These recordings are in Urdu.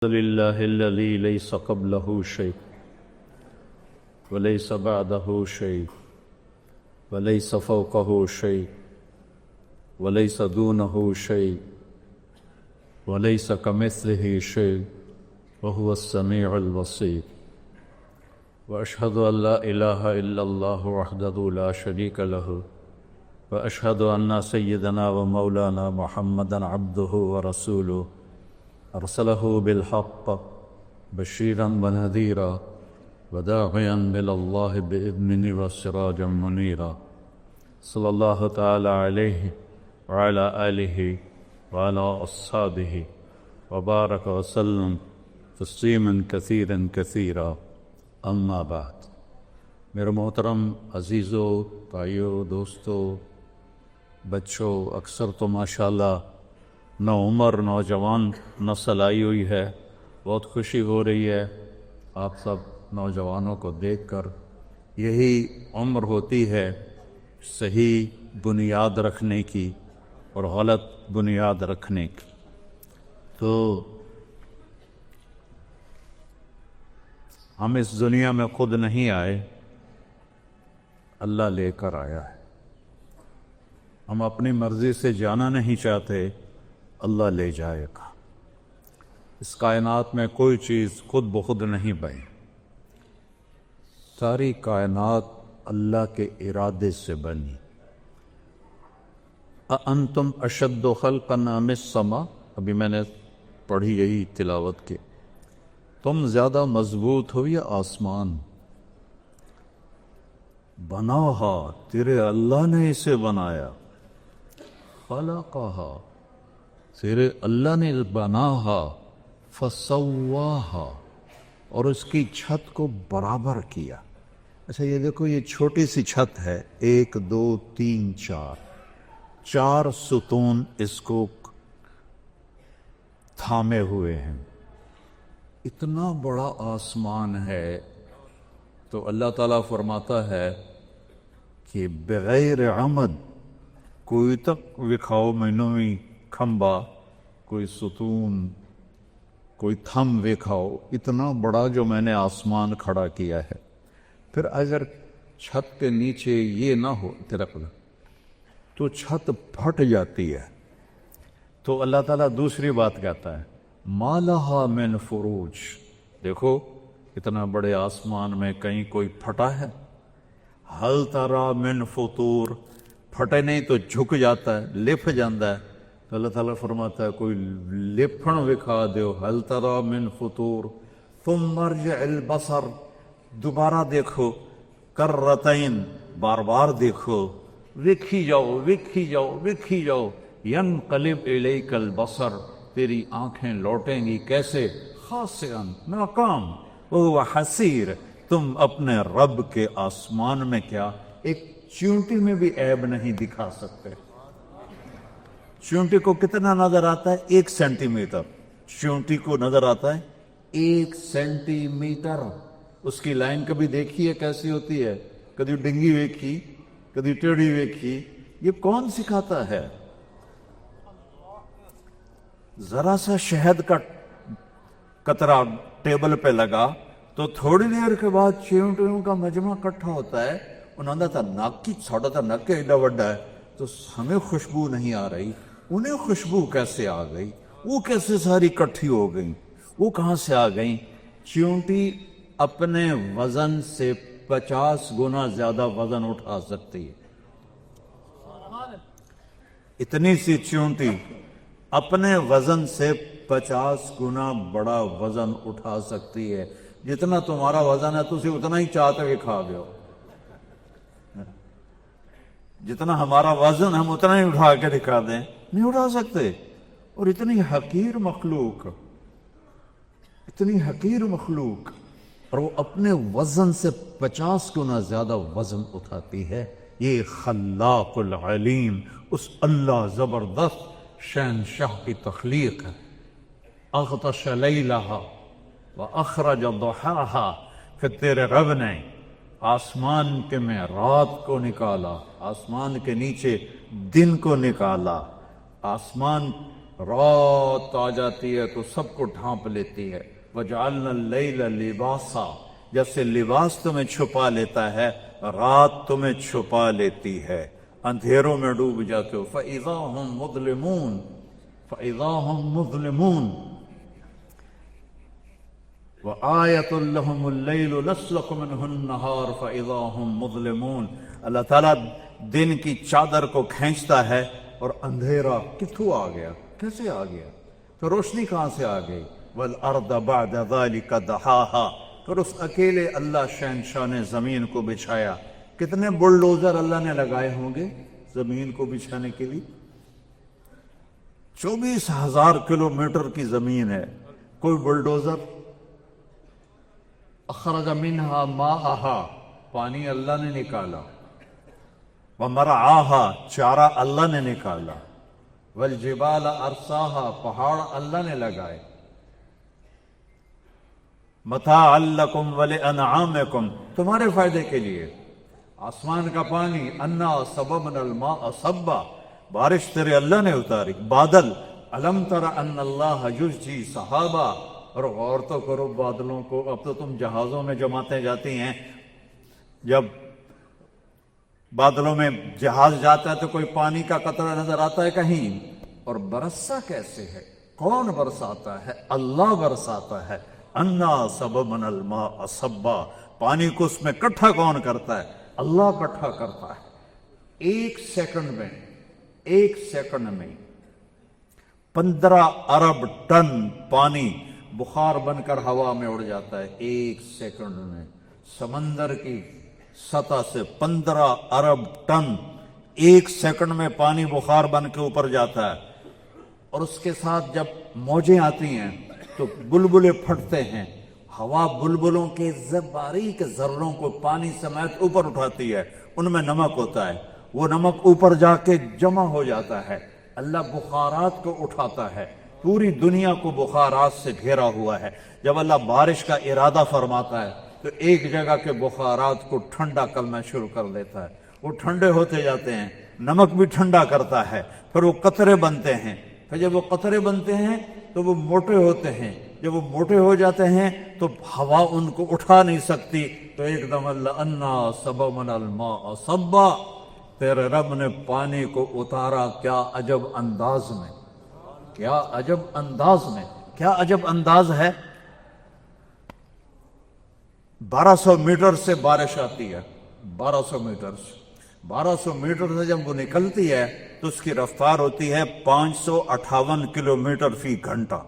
لله الذي ليس قبله شيء وليس بعده شيء وليس فوقه شيء وليس دونه شيء وليس كمثله شيء وهو السميع البصير وأشهد أن لا إله إلا الله وحده لا شريك له وأشهد أن سيدنا ومولانا محمدا عبده ورسوله أرسله بالحق بشيرا ونذيرا وداعيا إلى الله بإذنه وسراجا منيرا صلى الله تعالى عليه وعلى آله وعلى أصحابه وبارك وسلم تسليما كثيرا كثيرا اما بعد. میرے محترم عزیزوں، بھائیوں، دوستوں، بچوں، اکثر تو ماشاءاللہ عمر نوجوان نسل آئی ہوئی ہے. بہت خوشی ہو رہی ہے آپ سب نوجوانوں کو دیکھ کر. یہی عمر ہوتی ہے صحیح بنیاد رکھنے کی اور غلط بنیاد رکھنے کی. تو ہم اس دنیا میں خود نہیں آئے، اللہ لے کر آیا ہے. ہم اپنی مرضی سے جانا نہیں چاہتے، اللہ لے جائے گا. اس کائنات میں کوئی چیز خود بخود نہیں بنی، ساری کائنات اللہ کے ارادے سے بنی. اَأَنْتُمْ أَشَدُّ خَلْقًا أَمِ السَّمَاءُ، ابھی میں نے پڑھی یہی تلاوت کی. تم زیادہ مضبوط ہو یا آسمان؟ بناہا، تیرے اللہ نے اسے بنایا. خلقہا، تیرے اللہ نے بناہا. فسواہا، اور اس کی چھت کو برابر کیا. اچھا یہ دیکھو، یہ چھوٹی سی چھت ہے، 1 2 3 4 ستون اس کو تھامے ہوئے ہیں. اتنا بڑا آسمان ہے تو اللہ تعالیٰ فرماتا ہے کہ بغیر عمد کوئی تک وکھاؤ مینوی کھمبا، کوئی ستون، کوئی تھم وکھاؤ. اتنا بڑا جو میں نے آسمان کھڑا کیا ہے. پھر اگر چھت کے نیچے یہ نہ ہو ترقل تو چھت پھٹ جاتی ہے. تو اللہ تعالیٰ دوسری بات کہتا ہے، ما لہا من فروج. دیکھو اتنا بڑے آسمان میں کہیں کوئی پھٹا ہے؟ حل ترا من فطور، پھٹے نہیں تو جھک جاتا ہے، لپ جاندہ ہے. تو اللہ تعالیٰ فرماتا ہے کوئی لپھن وکھا دیو. حل ترا من فطور ثم ارجع البصر، دوبارہ دیکھو. کرتین، بار بار دیکھو، وکھی جاؤ وکھی جاؤ وکھی جاؤ. ینقلب الیک البصر، تیری آنکھیں لوٹیں گی کیسے؟ خاسئا، ناکام. وہو حسیر، تم اپنے رب کے آسمان میں کیا ایک چیونٹی میں بھی عیب نہیں دکھا سکتے. چیونٹی کو کتنا نظر آتا ہے؟ 1 سینٹی میٹر. چیونٹی کو نظر آتا ہے 1 سینٹی میٹر. اس کی لائن کبھی دیکھی ہے کیسی ہوتی ہے؟ کبھی ڈنگی ویکھی، کبھی ٹیڑھی ویکھی. یہ کون سکھاتا ہے؟ ذرا سا شہد کا قطرہ ٹیبل پہ لگا تو تھوڑی دیر کے بعد چیونٹیوں کا مجمع اکٹھا ہوتا ہے. انہوں نے کہا ناک کی چھوٹا تھا، ناک کے ایڈا وڈا ہے، تو ہمیں خوشبو نہیں آ رہی، انہیں خوشبو کیسے آ گئی؟ وہ کیسے ساری اکٹھی ہو گئی؟ وہ کہاں سے آ گئیں؟ چیونٹی اپنے وزن سے 50 گنا زیادہ وزن اٹھا سکتی ہے. اتنی سی چیونٹی اپنے وزن سے 50 گنا بڑا وزن اٹھا سکتی ہے. جتنا تمہارا وزن ہے تسی اتنا ہی چاہتے کہ کھا گئے ہو. جتنا ہمارا وزن ہم اتنا ہی اٹھا کے دکھا دیں، نہیں اٹھا سکتے. اور اتنی حقیر مخلوق، اتنی حقیر مخلوق، اور وہ اپنے وزن سے 50 گنا زیادہ وزن اٹھاتی ہے. یہ خلاق العلیم، اس اللہ زبردست شہنشاہ کی تخلیق ہے. اغطش لیلہا واخرج ضحاہا، کہ تیرے رب نے آسمان کے میں رات کو نکالا، آسمان کے نیچے دن کو نکالا. آسمان رات آ جاتی ہے تو سب کو ڈھانپ لیتی ہے. وَجَعَلْنَا اللَّيْلَ لِبَاسًا، جیسے لباس تمہیں چھپا لیتا ہے رات تمہیں چھپا لیتی ہے، اندھیروں میں ڈوب جاتے ہو. فَإِذَا هُمْ مُظْلِمُونَ فَإِذَا هُمْ مُظْلِمُونَ وَآيَةٌ لَهُمُ اللَّيْلُ نَسْلَخُ مِنْهُ النَّهَارَ فَإِذَا هُمْ مُظْلِمُونَ. اللہ تعالیٰ دن کی چادر کو کھینچتا ہے اور اندھیرا کتھوں آ گیا، کیسے آ گیا، تو روشنی کہاں سے آ گئی. وَالْأَرْضَ بَعْدَ ذَلِكَ دَحَاهَا، پھر اس اکیلے اللہ شہنشاہ نے زمین کو بچھایا. کتنے بلڈوزر اللہ نے لگائے ہوں گے زمین کو بچھانے کے لیے؟ 24,000 کلومیٹر کی زمین ہے. کوئی بلڈوزر؟ اخرج منہا ماءہا، پانی اللہ نے نکالا. ومرعاہا، چارہ اللہ نے نکالا. والجبال ارساہا، پہاڑ اللہ نے لگائے. متاعا لکم ولانعامکم، تمہارے فائدے کے لیے. آسمان کا پانی، انا صببنا الماء صبا، بارش تیرے اللہ نے اتاری. بادل، الم تر ان اللہ یزجی سحابا، اور غور تو کرو بادلوں کو. اب تو تم جہازوں میں جماتے جاتی ہیں، جب بادلوں میں جہاز جاتا ہے تو کوئی پانی کا قطرہ نظر آتا ہے کہیں؟ اور برسا کیسے ہے؟ کون برساتا ہے؟ اللہ برساتا ہے. انا صببنا الماء صبا، پانی کو اس میں کٹھا کون کرتا ہے؟ اللہ کٹھا کرتا ہے. ایک سیکنڈ میں 15 ارب ٹن پانی بخار بن کر ہوا میں اڑ جاتا ہے. ایک سیکنڈ میں سمندر کی سطح سے 15 ارب ٹن ایک سیکنڈ میں پانی بخار بن کے اوپر جاتا ہے. اور اس کے ساتھ جب موجیں آتی ہیں تو بلبلے پھٹتے ہیں. ہوا بلبلوں کے باریک ذروں کو پانی سمیت اوپر اٹھاتی ہے. ان میں نمک ہوتا ہے، وہ نمک اوپر جا کے جمع ہو جاتا ہے. اللہ بخارات کو اٹھاتا ہے. پوری دنیا کو بخارات سے گھیرا ہوا ہے. جب اللہ بارش کا ارادہ فرماتا ہے تو ایک جگہ کے بخارات کو ٹھنڈا کرنا شروع کر دیتا ہے. وہ ٹھنڈے ہوتے جاتے ہیں، نمک بھی ٹھنڈا کرتا ہے. پھر وہ قطرے بنتے ہیں. پھر جب وہ قطرے بنتے ہیں تو وہ موٹے ہوتے ہیں. جب وہ موٹے ہو جاتے ہیں تو ہوا ان کو اٹھا نہیں سکتی. تو ایک دم اللہ انا صببنا الماء صبا، تیرے رب نے پانی کو اتارا. کیا عجب انداز میں، کیا عجب انداز میں، کیا عجب انداز ہے. 1200 میٹر سے بارش آتی ہے. 1200 میٹر سے جب وہ نکلتی ہے تو اس کی رفتار ہوتی ہے 558 کلومیٹر فی گھنٹہ.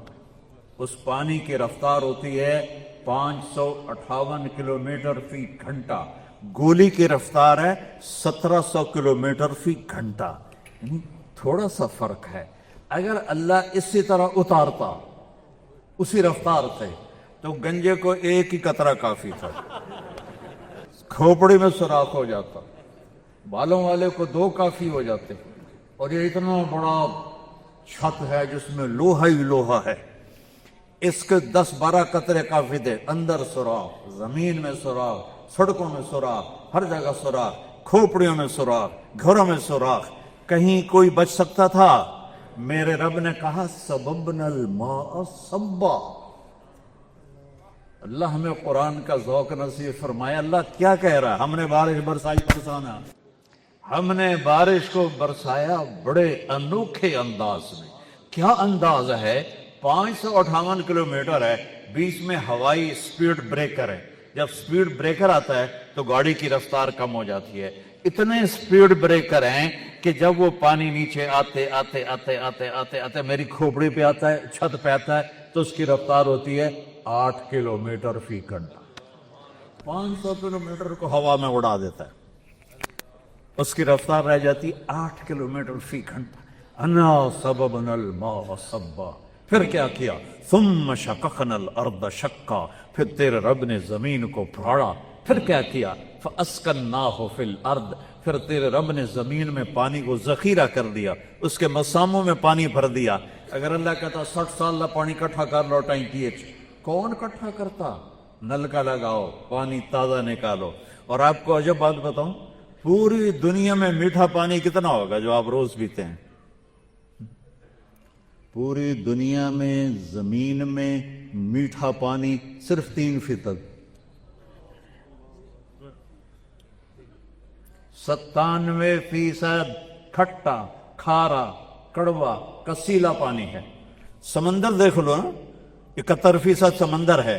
اس پانی کی رفتار ہوتی ہے 558 کلومیٹر فی گھنٹہ. گولی کی رفتار ہے 1700 کلومیٹر فی گھنٹہ. تھوڑا سا فرق ہے. اگر اللہ اسی طرح اتارتا اسی رفتار سے تو گنجے کو ایک ہی قطرہ کافی تھا، کھوپڑی میں سوراخ ہو جاتا. بالوں والے کو 2 کافی ہو جاتے. اور یہ اتنا بڑا چھت ہے جس میں لوہا ہی لوہا ہے، اس کے 10-12 قطرے کافی تھے. اندر سوراخ، زمین میں سوراخ، سڑکوں میں سوراخ، ہر جگہ سوراخ، کھوپڑیوں میں سوراخ، گھروں میں سوراخ. کہیں کوئی بچ سکتا تھا؟ میرے رب نے کہا صببنا الماء صبا. اللہ ہمیں قرآن کا ذوق نصیب فرمائے. اللہ کیا کہہ رہا ہے؟ ہم نے بارش برسائی، برسانا، ہم نے بارش کو برسایا بڑے انوکھے انداز میں. کیا انداز ہے؟ 558 کلومیٹر ہے، بیچ میں ہوائی سپیڈ بریکر ہے. جب سپیڈ بریکر آتا ہے تو گاڑی کی رفتار کم ہو جاتی ہے. اتنے سپیڈ بریکر ہیں کہ جب وہ پانی نیچے آتے آتے آتے آتے آتے آتے میری کھوپڑی پہ آتا ہے، چھت پہ آتا ہے تو اس کی رفتار ہوتی ہے 8 کلومیٹر فی گھنٹہ. 500 کلومیٹر کو ہوا میں اڑا دیتا ہے، اس کی رفتار رہ جاتی 8 کلومیٹر فی گھنٹہ. انا صببنا الماء صبا. پھر کیا کیا؟ ثم شققنا الارض شقا، پھر تیرے رب نے زمین کو پھاڑا. پھر کیا کیا؟ فاسکناہ فی الارض، پھر تیرے رب نے زمین میں پانی کو ذخیرہ کر دیا، اس کے مساموں میں پانی بھر دیا. اگر اللہ کہتا 60 سال کا پانی کٹھا کر لو ٹینکی، کون کٹھا کرتا؟ نل کا لگاؤ، پانی تازہ نکالو. اور آپ کو عجب بات بتاؤں، پوری دنیا میں میٹھا پانی کتنا ہوگا جو آپ روز پیتے ہیں؟ پوری دنیا میں زمین میں میٹھا پانی صرف 3%، 97% کھٹا، کھارا، کڑوا، کسیلا پانی ہے۔ سمندر دیکھ لو نا، 71% سمندر ہے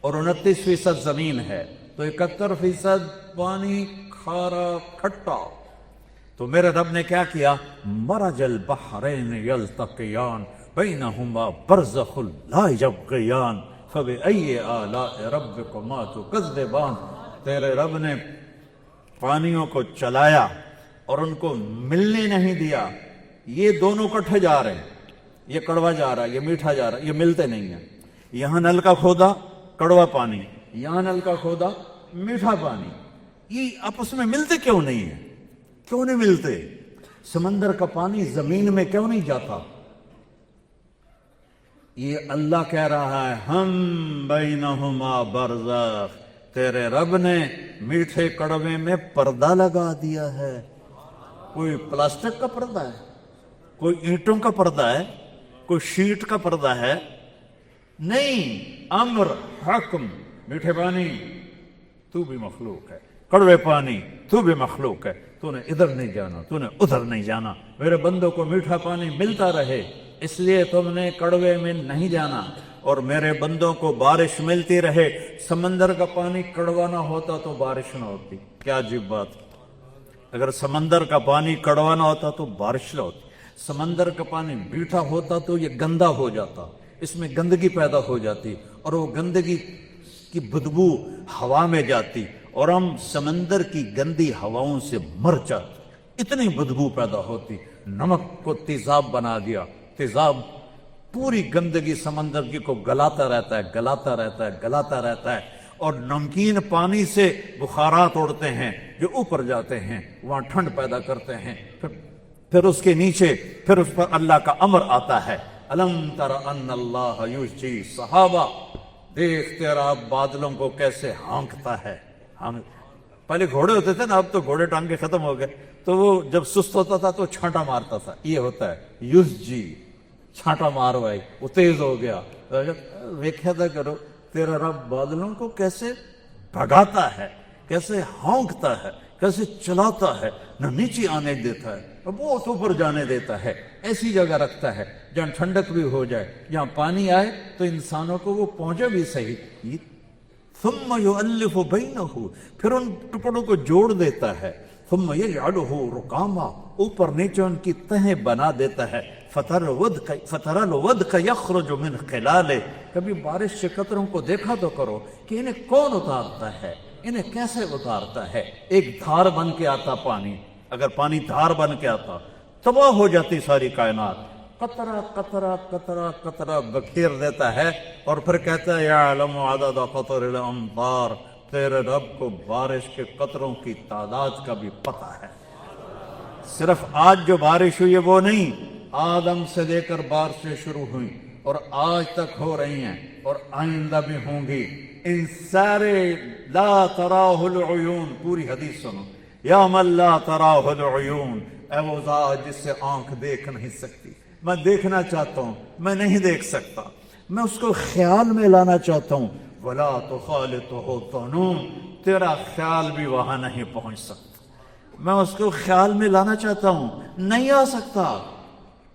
اور 29% زمین ہے، تو 71% پانی کھارا کھٹا۔ تو میرے رب نے کیا کیا؟ مرج البحرین یلتقیان بینہما برزخ لا یبغیان فبأی آلاء ربکما تکذبان۔ تیرے رب نے پانیوں کو چلایا اور ان کو ملنے نہیں دیا۔ یہ دونوں کٹھے جا رہے ہیں، یہ کڑوا جا رہا ہے، یہ میٹھا جا رہا ہے، یہ ملتے نہیں ہیں۔ یہاں نل کا کھودا کڑوا پانی، یہاں نل کا کھودا میٹھا پانی، یہ آپس میں ملتے کیوں نہیں ہیں؟ کیوں نہیں ملتے؟ سمندر کا پانی زمین میں کیوں نہیں جاتا؟ یہ اللہ کہہ رہا ہے ہم بینہما برزخ، تیرے رب نے میٹھے کڑوے میں پردہ لگا دیا ہے۔ کوئی پلاسٹک کا پردہ ہے، کوئی اینٹوں کا پردہ ہے، کوئی شیٹ کا پردہ ہے؟ نہیں، امر حکم، میٹھے پانی تو بھی مخلوق ہے، کڑوے پانی تو بھی مخلوق ہے، تو نے ادھر نہیں جانا، تو نے ادھر نہیں جانا۔ میرے بندوں کو میٹھا پانی ملتا رہے اس لیے تم نے کڑوے میں نہیں جانا، اور میرے بندوں کو بارش ملتی رہے۔ سمندر کا پانی کڑوا نہ ہوتا تو بارش نہ ہوتی۔ کیا عجیب بات! اگر سمندر کا پانی کڑوا نہ ہوتا تو بارش نہ ہوتی، سمندر کا پانی میٹھا ہوتا تو یہ گندا ہو جاتا، اس میں گندگی پیدا ہو جاتی اور وہ گندگی کی بدبو ہوا میں جاتی اور ہم سمندر کی گندی ہواؤں سے مر جاتے، اتنی بدبو پیدا ہوتی۔ نمک کو تیزاب بنا دیا، تیزاب پوری گندگی سمندر کی کو گلاتا رہتا ہے، گلاتا رہتا ہے، گلاتا رہتا ہے، اور نمکین پانی سے بخارات اڑتے ہیں جو اوپر جاتے ہیں، وہاں ٹھنڈ پیدا کرتے ہیں۔ پھر اس کے نیچے پھر اس پر اللہ کا امر آتا ہے، الم تر ان اللہ یزجی صحابہ، دیکھ تیرا بادلوں کو کیسے ہانکتا ہے۔ پہلے گھوڑے ہوتے تھے نا، اب تو گھوڑے ٹانگ کے ختم ہو گئے، تو وہ جب سست ہوتا تھا تو چھانٹا مارتا تھا، یہ ہوتا ہے یزجی، چھانٹا مار بھائی، وہ تیز ہو گیا۔ ویکھیا تھا کرو تیرا رب بادلوں کو کیسے بھگاتا ہے، کیسے ہونکتا ہے، کیسے چلاتا ہے، نہ نیچے آنے دیتا ہے، بہت اوپر جانے دیتا ہے، ایسی جگہ رکھتا ہے جہاں ٹھنڈک بھی ہو جائے، جہاں پانی آئے تو انسانوں کو وہ پہنچے بھی صحیح۔ ثم یؤلف بینہ، پھر ان ٹکڑوں کو جوڑ دیتا ہے، ثم یجعلہ رکاما، اوپر نیچے ان کی تہیں بنا دیتا ہے، فتر الودق یخرج من خلالہ، کبھی بارش کے قطروں کو دیکھا تو کرو کہ انہیں کون اتارتا ہے، انہیں کیسے اتارتا ہے۔ ایک دھار بن کے آتا پانی، اگر پانی دھار بن کے آتا تباہ ہو جاتی ساری کائنات۔ قطرہ قطرہ قطرہ قطرہ بکھیر دیتا ہے اور پھر کہتا ہے یعلم عدد قطر الامطار، تیرے رب کو بارش کے قطروں کی تعداد کا بھی پتہ ہے۔ صرف آج جو بارش ہوئی ہے وہ نہیں، آدم سے لے کر بارشیں شروع ہوئیں اور آج تک ہو رہی ہیں اور آئندہ بھی ہوں گی۔ ان سارے لا تراہ العیون، پوری حدیث سنو، یا من لا تراہ العیون، اے وہ ذات جس سے آنکھ دیکھ نہیں سکتی، میں دیکھنا چاہتا ہوں، میں نہیں دیکھ سکتا، میں اس کو خیال میں لانا چاہتا ہوں، ولا تخالطہ ظنون، تیرا خیال بھی وہاں نہیں پہنچ سکتا، میں اس کو خیال میں لانا چاہتا ہوں، نہیں آ سکتا۔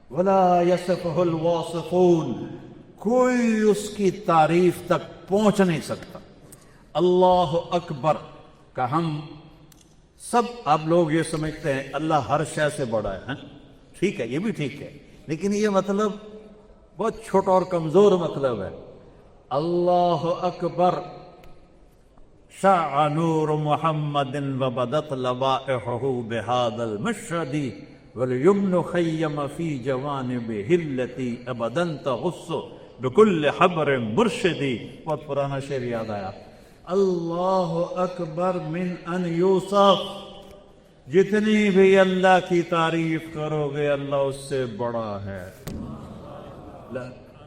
ولا یصفہ الواصفون، کوئی اس کی تعریف تک پہنچ نہیں سکتا۔ اللہ اکبر کا ہم سب، آپ لوگ یہ سمجھتے ہیں اللہ ہر شے سے بڑا ہے، ٹھیک ہے، یہ بھی ٹھیک ہے، لیکن یہ مطلب بہت چھوٹا اور کمزور مطلب ہے۔ اللہ اکبر، شع نور محمد وبدت لبائحہ بہذا المشہد والیمن خیم فی جوانبہ التی ابدا تغص بکل حبر مرشدی۔ بہت پرانا شعر یاد آیا، اللہ اکبر من ان یوصف، جتنی بھی اللہ کی تعریف کرو گے اللہ اس سے بڑا ہے۔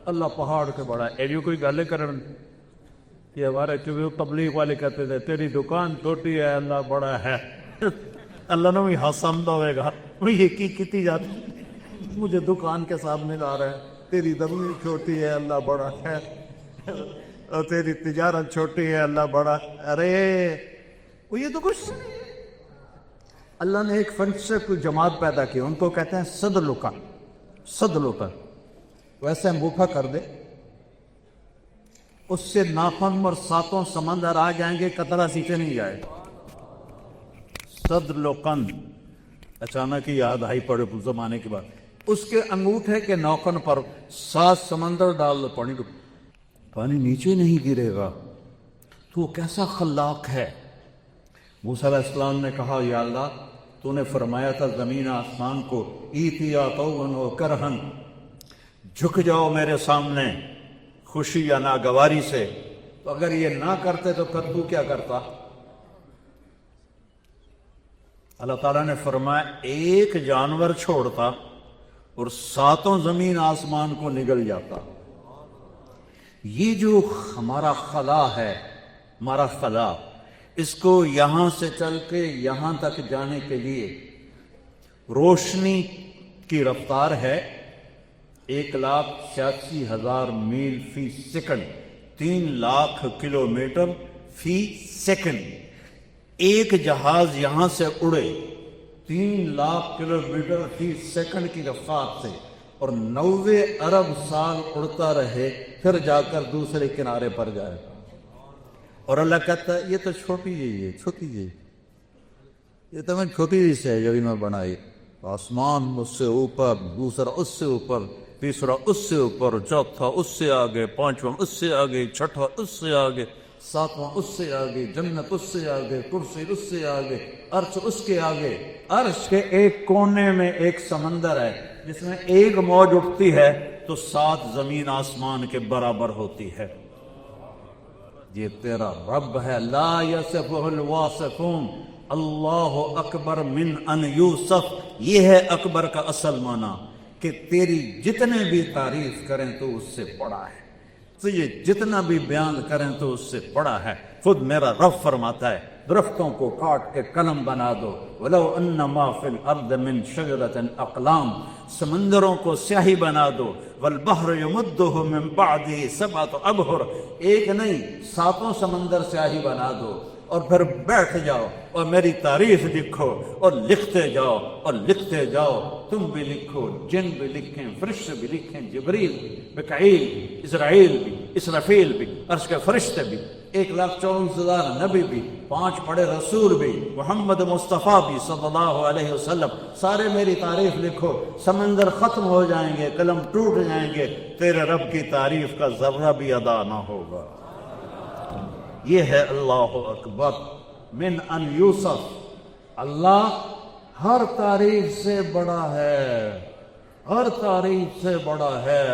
اللہ پہاڑ کے بڑا ہے، ایڈیو کوئی گالے کرن، یہ ہمارے چوبے تبلیغ والے کہتے تھے تیری دکان چھوٹی ہے اللہ بڑا ہے، اللہ نے بھی ہسمدہ ہوئے گا، یہ کی کیتی جاتی، مجھے دکان کے سامنے لا رہا ہے، تیری زمین چھوٹی ہے اللہ بڑا ہے، اور تیری تجارت چھوٹی ہے اللہ بڑا ہے۔ ارے وہ یہ تو کچھ نہیں۔ اللہ نے ایک فرشتے کو جماعت پیدا کی، ان کو کہتے ہیں صدلکا، صدلکا، ویسے انگوٹھا کر دے، اس سے ناخن اور ساتوں سمندر آ جائیں گے، قطرہ سیچے نہیں جائے گا۔ صدلکن، اچانک ہی یاد آئی پڑے زمانے کے بعد، اس کے انگوٹھے کے نوکن پر 7 سمندر ڈال دو، پانی نیچے نہیں گرے گا۔ تو وہ کیسا خلاق ہے۔ موسیٰ علیہ السلام نے کہا یا اللہ تو نے فرمایا تھا زمین آسمان کو ایتیا طوعاً و کرہن، جھک جاؤ میرے سامنے خوشی یا ناگواری سے، تو اگر یہ نہ کرتے تو پھر تو کیا کرتا؟ اللہ تعالیٰ نے فرمایا ایک جانور چھوڑتا اور 7 زمین آسمان کو نگل جاتا۔ یہ جو ہمارا خلا ہے، ہمارا خلا، اس کو یہاں سے چل کے یہاں تک جانے کے لیے روشنی کی رفتار ہے 1,86,000 میل فی سیکنڈ، 3 لاکھ کلومیٹر فی سیکنڈ۔ ایک جہاز یہاں سے اڑے 3 لاکھ کلومیٹر فی سیکنڈ کی رفتار سے اور 90 ارب سال اڑتا رہے، پھر جا کر دوسرے کنارے پر جائے گا۔ اور اللہ کہتا ہے یہ تو چھوٹی جی ہے، چھوٹی جی، یہ تو میں چھوٹی جی سے ہے جو انہوں نے بنائی۔ آسمان اس سے اوپر، دوسرا اس سے اوپر، تیسرا اس سے اوپر، چوتھا اس سے آگے، 5واں اس سے آگے، 6واں اس سے آگے، 7واں اس سے آگے، جنت اس سے آگے، کرسی اس سے آگے، عرش اس کے آگے۔ عرش کے ایک کونے میں ایک سمندر ہے جس میں ایک موج اٹھتی ہے تو 7 زمین آسمان کے برابر ہوتی ہے۔ یہ تیرا رب ہے، لا یصفہ الواصفون، اللہ اکبر من ان یوصف۔ یہ ہے اکبر کا اصل معنی کہ تیری جتنے بھی تعریف کریں تو اس سے بڑا ہے، تو یہ جتنا بھی بیان کریں تو اس سے بڑا ہے۔ خود میرا رب فرماتا ہے درختوں کو کاٹ کے قلم بنا دو، وَلَوْ أَنَّ مَا فِي الْأَرْضِ مِنْ شَجَرَةٍ أَقْلَامٍ، سمندروں کو سیاہی بنا دو، وَالْبَحْرُ يَمُدُّهُ مِنْ بَعْدِهِ سَبْعَةُ أَبْحُرٍ، ایک نہیں 7 سمندر سیاہی بنا دو، اور پھر بیٹھ جاؤ اور میری تعریف لکھو اور لکھتے جاؤ اور لکھتے جاؤ۔ تم بھی لکھو، جن بھی لکھیں، فرشتے بھی لکھیں، جبریل بھی، مکائیل بھی، اسرائیل بھی، اسرافیل بھی، عرش کے فرشتے بھی، 1,24,000 نبی بھی، 5 بڑے رسول بھی، محمد مصطفیٰ بھی صلی اللہ علیہ وسلم، سارے میری تعریف لکھو۔ سمندر ختم ہو جائیں گے، قلم ٹوٹ جائیں گے، تیرے رب کی تعریف کا ذرہ بھی ادا نہ ہوگا۔ یہ ہے اللہ اکبر من ان یوصف۔ اللہ ہر تعریف سے بڑا ہے، ہر تعریف سے بڑا ہے،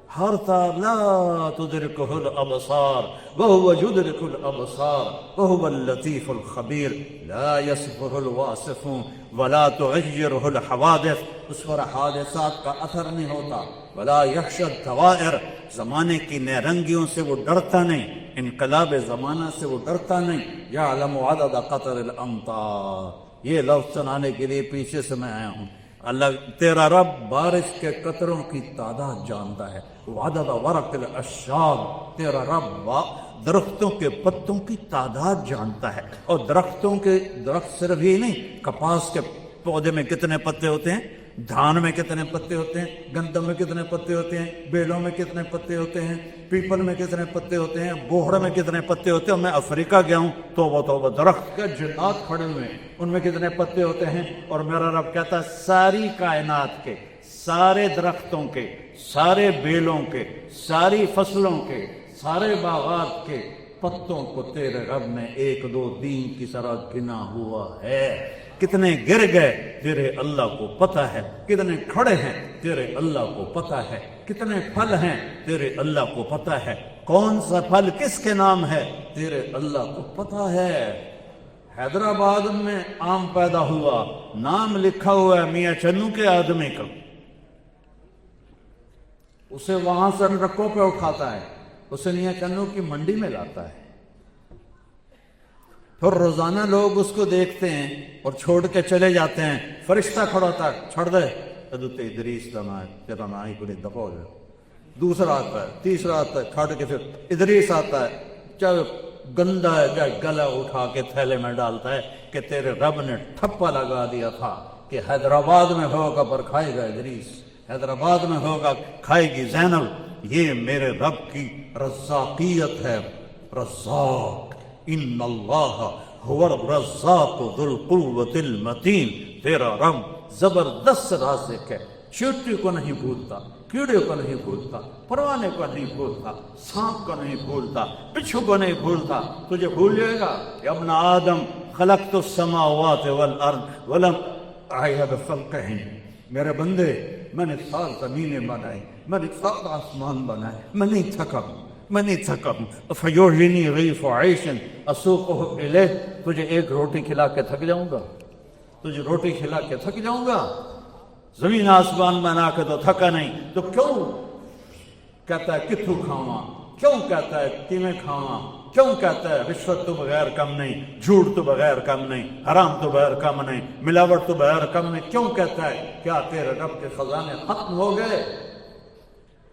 ہر لا تدرکہ الابصار وہو یدرک الابصار وہو اللطیف الخبیر، لا یصفہ الواصفون ولا تعیرہ الحوادث، اس پر حادثات کا اثر نہیں ہوتا، ولا یخشی الدوائر، زمانے کی نیرنگیوں سے وہ ڈرتا نہیں، انقلاب زمانہ سے وہ ڈرتا نہیں، یعلم عدد قطر الامطار۔ یہ لفظ سنانے کے لیے پیچھے سے میں آیا ہوں۔ اللہ تیرا رب بارش کے قطروں کی تعداد جانتا ہے، وعدد ورق الاشجار، تیرا رب درختوں کے پتوں کی تعداد جانتا ہے، اور درخت صرف ہی نہیں، کپاس کے پودے میں کتنے پتے ہوتے ہیں، دھان میں کتنے پتے ہوتے ہیں، گندم میں کتنے پتے ہوتے ہیں، بیلوں میں کتنے پتے ہوتے ہیں، پیپل میں کتنے پتے ہوتے ہیں، بوہڑ میں کتنے پتے ہوتے ہیں۔ میں افریقہ گیا ہوں، توبہ درخت کے جنات کھڑے ہوئے ہیں، ان میں کتنے پتے ہوتے ہیں، اور میرا رب کہتا ہے ساری کائنات کے، سارے درختوں کے، سارے بیلوں کے، ساری فصلوں کے، سارے باغات کے پتوں کو تیرے رب نے 1-2 دین کی طرح گنا ہوا ہے۔ کتنے گر گئے تیرے اللہ کو پتہ ہے، کتنے کھڑے ہیں تیرے اللہ کو پتہ ہے، کتنے پھل ہیں تیرے اللہ کو پتہ ہے، کون سا پھل کس کے نام ہے تیرے اللہ کو پتہ ہے۔ حیدرآباد میں آم پیدا ہوا، نام لکھا ہوا ہے میاں چنو کے آدمی کا، اسے وہاں سے ٹرکوں پہ اٹھاتا ہے، اسے میاں چنو کی منڈی میں لاتا ہے، پھر روزانہ لوگ اس کو دیکھتے ہیں اور چھوڑ کے چلے جاتے ہیں، فرشتہ کھڑا ہوتا ہے، چھوڑ دے حضرت ادریس کا نام ہے، تیرا نام ہی کوئی دفع ہو جائے. دوسرا آتا ہے، تیسرا آتا ہے، کھٹ کے پھر ادریس آتا ہے، چاہے گندا ہے چاہے گلا اٹھا کے تھیلے میں ڈالتا ہے کہ تیرے رب نے ٹھپا لگا دیا تھا کہ حیدرآباد میں ہوگا پر کھائے گا ادریس، حیدرآباد میں ہوگا کھائے گی زینب. یہ میرے رب کی رزاقیت ہے. رزاق، ان اللہ هو الرزاق ذو القوة المتین. تیرا رب زبردست رازق ہے، چیونٹی کو نہیں بھولتا، کیڑے کو نہیں بھولتا، پروانے کو نہیں بھولتا، سانپ کو نہیں بھولتا، بچھو کو نہیں بھولتا. تجھے بھول جائے گا؟ یا ابن آدم خلقت السماوات والارض ولم اعیب خلقہن. میرے بندے، میں نے 7 زمینیں بنائی، میں نے 7 آسمان بنائے، میں نہیں تھکا، میں نہیں تھکا. فیوحنی غیف عیش اسوقہ الیہ. تجھے ایک روٹی کھلا کے تھک جاؤں گا؟ تجھے روٹی کھلا کے تھک جاؤں گا؟ زمین آسمان بنا کے تو تھکا نہیں، تو کیوں کہتا ہے کتھو کھاواں؟ کیوں کہتا ہے کیویں کھاواں؟ کیوں کہتا ہے رشوت تو بغیر کم نہیں، جھوٹ تو بغیر کم نہیں، حرام تو بغیر کم نہیں، ملاوٹ تو بغیر کم نہیں؟ کیوں کہتا ہے؟ کیا تیرے رب کے خزانے ختم ہو گئے؟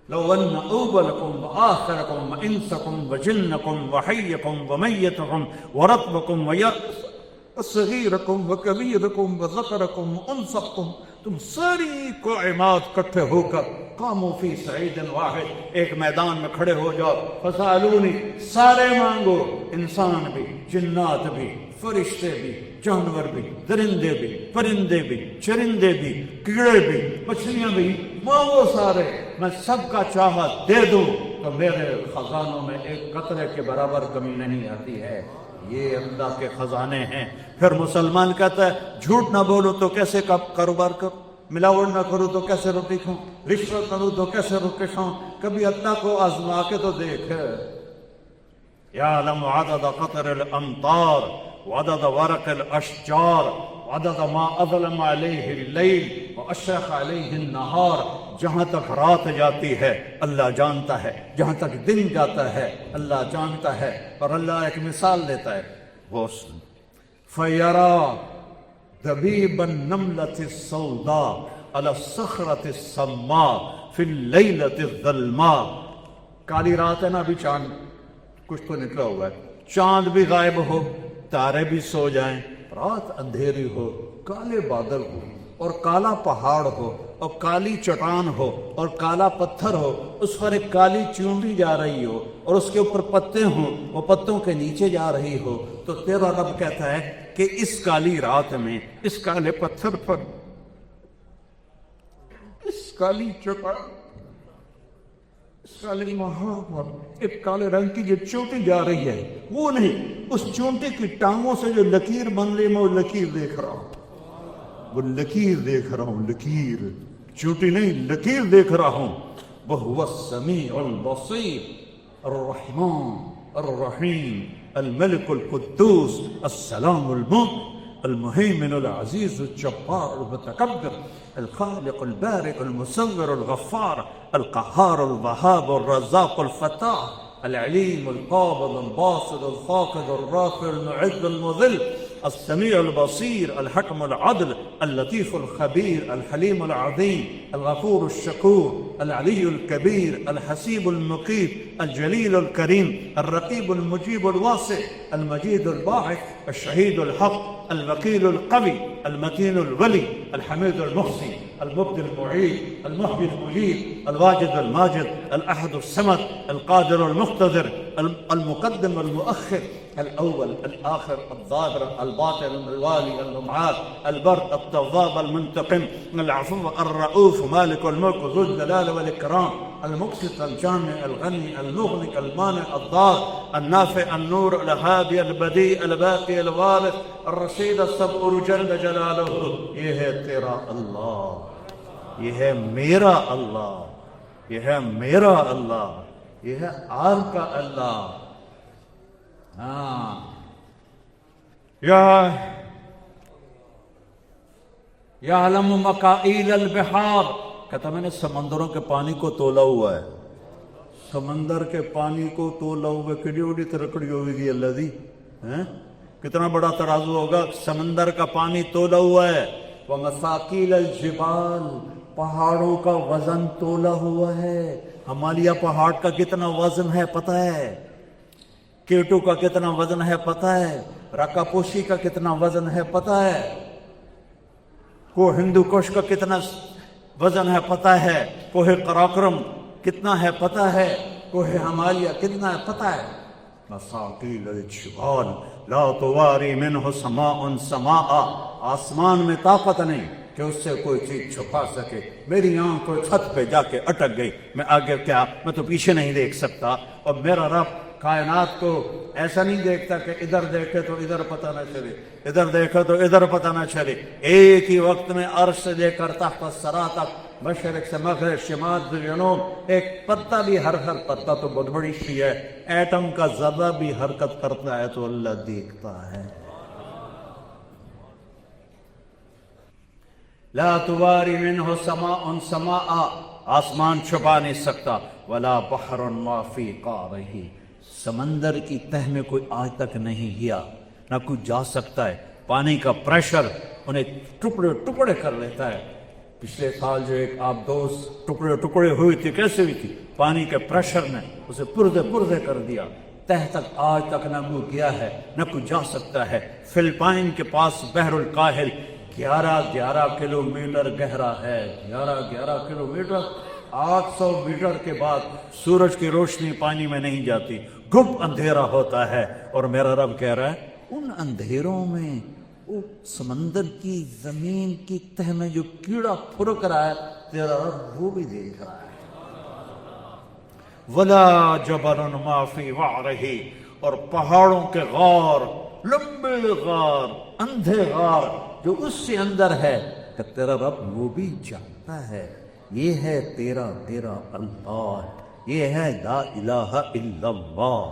لو ان اولکم وآخرکم وانسکم وجنکم وحیکم ومیتکم ورطبکم صغیرکم وکبیرکم وذکرکم وانثکم، تم ساری کائنات کٹھے ہو کر قاموا فی صعید واحد، ایک میدان میں کھڑے ہو جاؤ. فسالونی، سارے مانگو، انسان بھی، جنات بھی، فرشتے بھی، جانور بھی، درندے بھی، پرندے بھی، چرندے بھی، کیڑے بھی، مچھلیاں بھی، مانگو سارے، میں سب کا چاہا دے دوں تو میرے خزانوں میں ایک قطرے کے برابر کمی نہیں آتی ہے. یہ اللہ کے خزانے ہیں. پھر مسلمان کہتا ہے جھوٹ نہ بولو تو کیسے کاروبار کرو، ملاوٹ نہ کرو تو کیسے روٹی کھاؤں، رشوت کروں تو کیسے روٹی کھاؤں؟ کبھی اللہ کو آزما کے تو دیکھ. یعلم عدد قطر الامطار وعدد ورق الاشجار وعدد ما اظلم علیہ اللیل واشرق علیہ النہار. جہاں تک رات جاتی ہے اللہ جانتا ہے، جہاں تک دن جاتا ہے اللہ جانتا ہے. اور اللہ ایک مثال دیتا ہے، غسل. فیرا دبیب النملۃ السوداء علی الصخرۃ السماء فی اللیلۃ الظلماء. کالی رات ہے نا، ابھی چاند کچھ تو نکلا ہوا ہے، چاند بھی غائب ہو، تارے بھی سو جائیں، رات اندھیری ہو، کالے بادل ہو اور کالا پہاڑ ہو اور کالی چٹان ہو اور کالا پتھر ہو، اس پر ایک کالی چونٹی جا رہی ہو اور اس کے اوپر پتے ہوں، وہ پتوں کے نیچے جا رہی ہو، تو تیرا رب کہتا ہے کہ اس کالی رات میں، اس کالے پتھر پر، اس کالی چٹان، اس کالے پہاڑ پر ایک کالے رنگ کی جو چونٹی جا رہی ہے، وہ نہیں، اس چونٹی کی ٹانگوں سے جو لکیر بن رہی، میں وہ لکیر دیکھ رہا ہوں، وہ لکیر دیکھ رہا ہوں، لکیر، چونٹی نہیں، لکیر دیکھ رہا ہوں. وَهُوَ السَّمِيعُ الْبَصِيرُ الرَّحْمَنُ الرَّحِيمُ الملك القدوس السلام المؤمن المهيمن العزيز الجبار المتكبر الخالق البارئ المصور الغفار القهار الوهاب الرزاق الفتاح العليم القابض الباسط الخافض الرافع المعز المذل السميع البصير الحكم العدل اللطيف الخبير الحليم العظيم الغفور الشكور العلي الكبير الحسيب المقيت الجليل الكريم الرقيب المجيب الواسع المجيد الباعث الشهيد الحق الوكيل القوي المتين الولي الحميد المحصي المبدي المعيد المحيي المجيد الواجد الماجد الأحد الصمد القادر المقتدر المقدم المؤخر الأول الآخر الظاهر الباطن الوالي المعاد البر التواب المنتقم العفو الرؤوف مالك الملك ذو الجلال والإكرام المقسط الجامع الغني المغني المانع الضار النافع النور الهادي البديع الباقي الوارث الرشيد الصبور جل جلاله. یہ ہے تیرا اللہ، یہ ہے میرا اللہ، یہ ہے میرا اللہ، یہ ہے آپ کا اللہ. ہاں یعلم مکائل البحار، کہتا میں نے سمندروں کے پانی کو تولا ہوا ہے، سمندر کے پانی کو تولا ہوا، کڑی وڑی ترکڑی ہوگی اللہ دی، کتنا بڑا ترازو ہوگا، سمندر کا پانی تولا ہوا ہے. ومساکیل الجبال، پہاڑوں کا وزن تولا ہوا ہے. ہمالیہ پہاڑ کا کتنا وزن ہے پتہ ہے؟ کیٹو کا کتنا وزن ہے پتہ ہے؟ رکا پوشی کا کتنا وزن ہے پتہ ہے؟ کوہ ہندو کش کا کتنا وزن ہے پتہ ہے؟ کوہ قراقرم کتنا ہے پتہ ہے؟ کوہ ہمالیہ کتنا ہے پتہ ہے؟ مساقیل الجبال لا تواری منہ سماء سماء. آسمان میں طاقت نہیں کہ اس سے کوئی چیز چھپا سکے. میری آنکھ کو چھت پہ جا کے اٹک گئی، میں آگے کیا، میں تو پیچھے نہیں دیکھ سکتا. اور میرا رب کائنات کو ایسا نہیں دیکھتا کہ ادھر دیکھے تو ادھر پتہ نہ چلے، ادھر دیکھے تو ادھر پتہ نہ چلے. ایک ہی وقت میں عرش سے لے کر تحت الثری تک، مشرق سے مغرب، شمال سے جنوب، ایک پتا بھی ہر پتا تو بہت بڑی چیز ہے، ایٹم کا ذرہ بھی حرکت کرتا ہے تو اللہ دیکھتا ہے. لا تواری منہ سماء سماء، آسمان چھپا نہیں سکتا. ولا بحر ما فی قعرہ، سمندر کی تہ میں کوئی آج تک نہیں گیا، نہ کوئی جا سکتا ہے. پانی کا پریشر انہیں ٹکڑے ٹکڑے کر لیتا ہے. پچھلے سال جو ایک آبدوز ٹکڑے ہوئی تھی، کیسے ہوئی تھی؟ پانی کے پریشر نے اسے پردے کر دیا. تہ تک آج تک نہ کوئی گیا ہے، نہ کوئی جا سکتا ہے. فلپائن کے پاس بحر الکاہل 11 کلومیٹر گہرا ہے. 11 کلومیٹر، 800 میٹر کے بعد سورج کی روشنی پانی میں نہیں جاتی، گپ اندھیرا ہوتا ہے. اور میرا رب کہہ رہا ہے ان اندھیروں میں وہ سمندر کی زمین کی تہ میں جو کیڑا پھرک رہا ہے، تیرا رب وہ بھی دیکھ رہا ہے. ولا جبل ما فی وعرہ، اور پہاڑوں کے غار، لمبے غار، اندھے غار جو اس سے اندر ہے، کہ تیرا رب وہ بھی جانتا ہے. یہ ہے تیرا اللہ، یہ ہے لا الہ الا اللہ.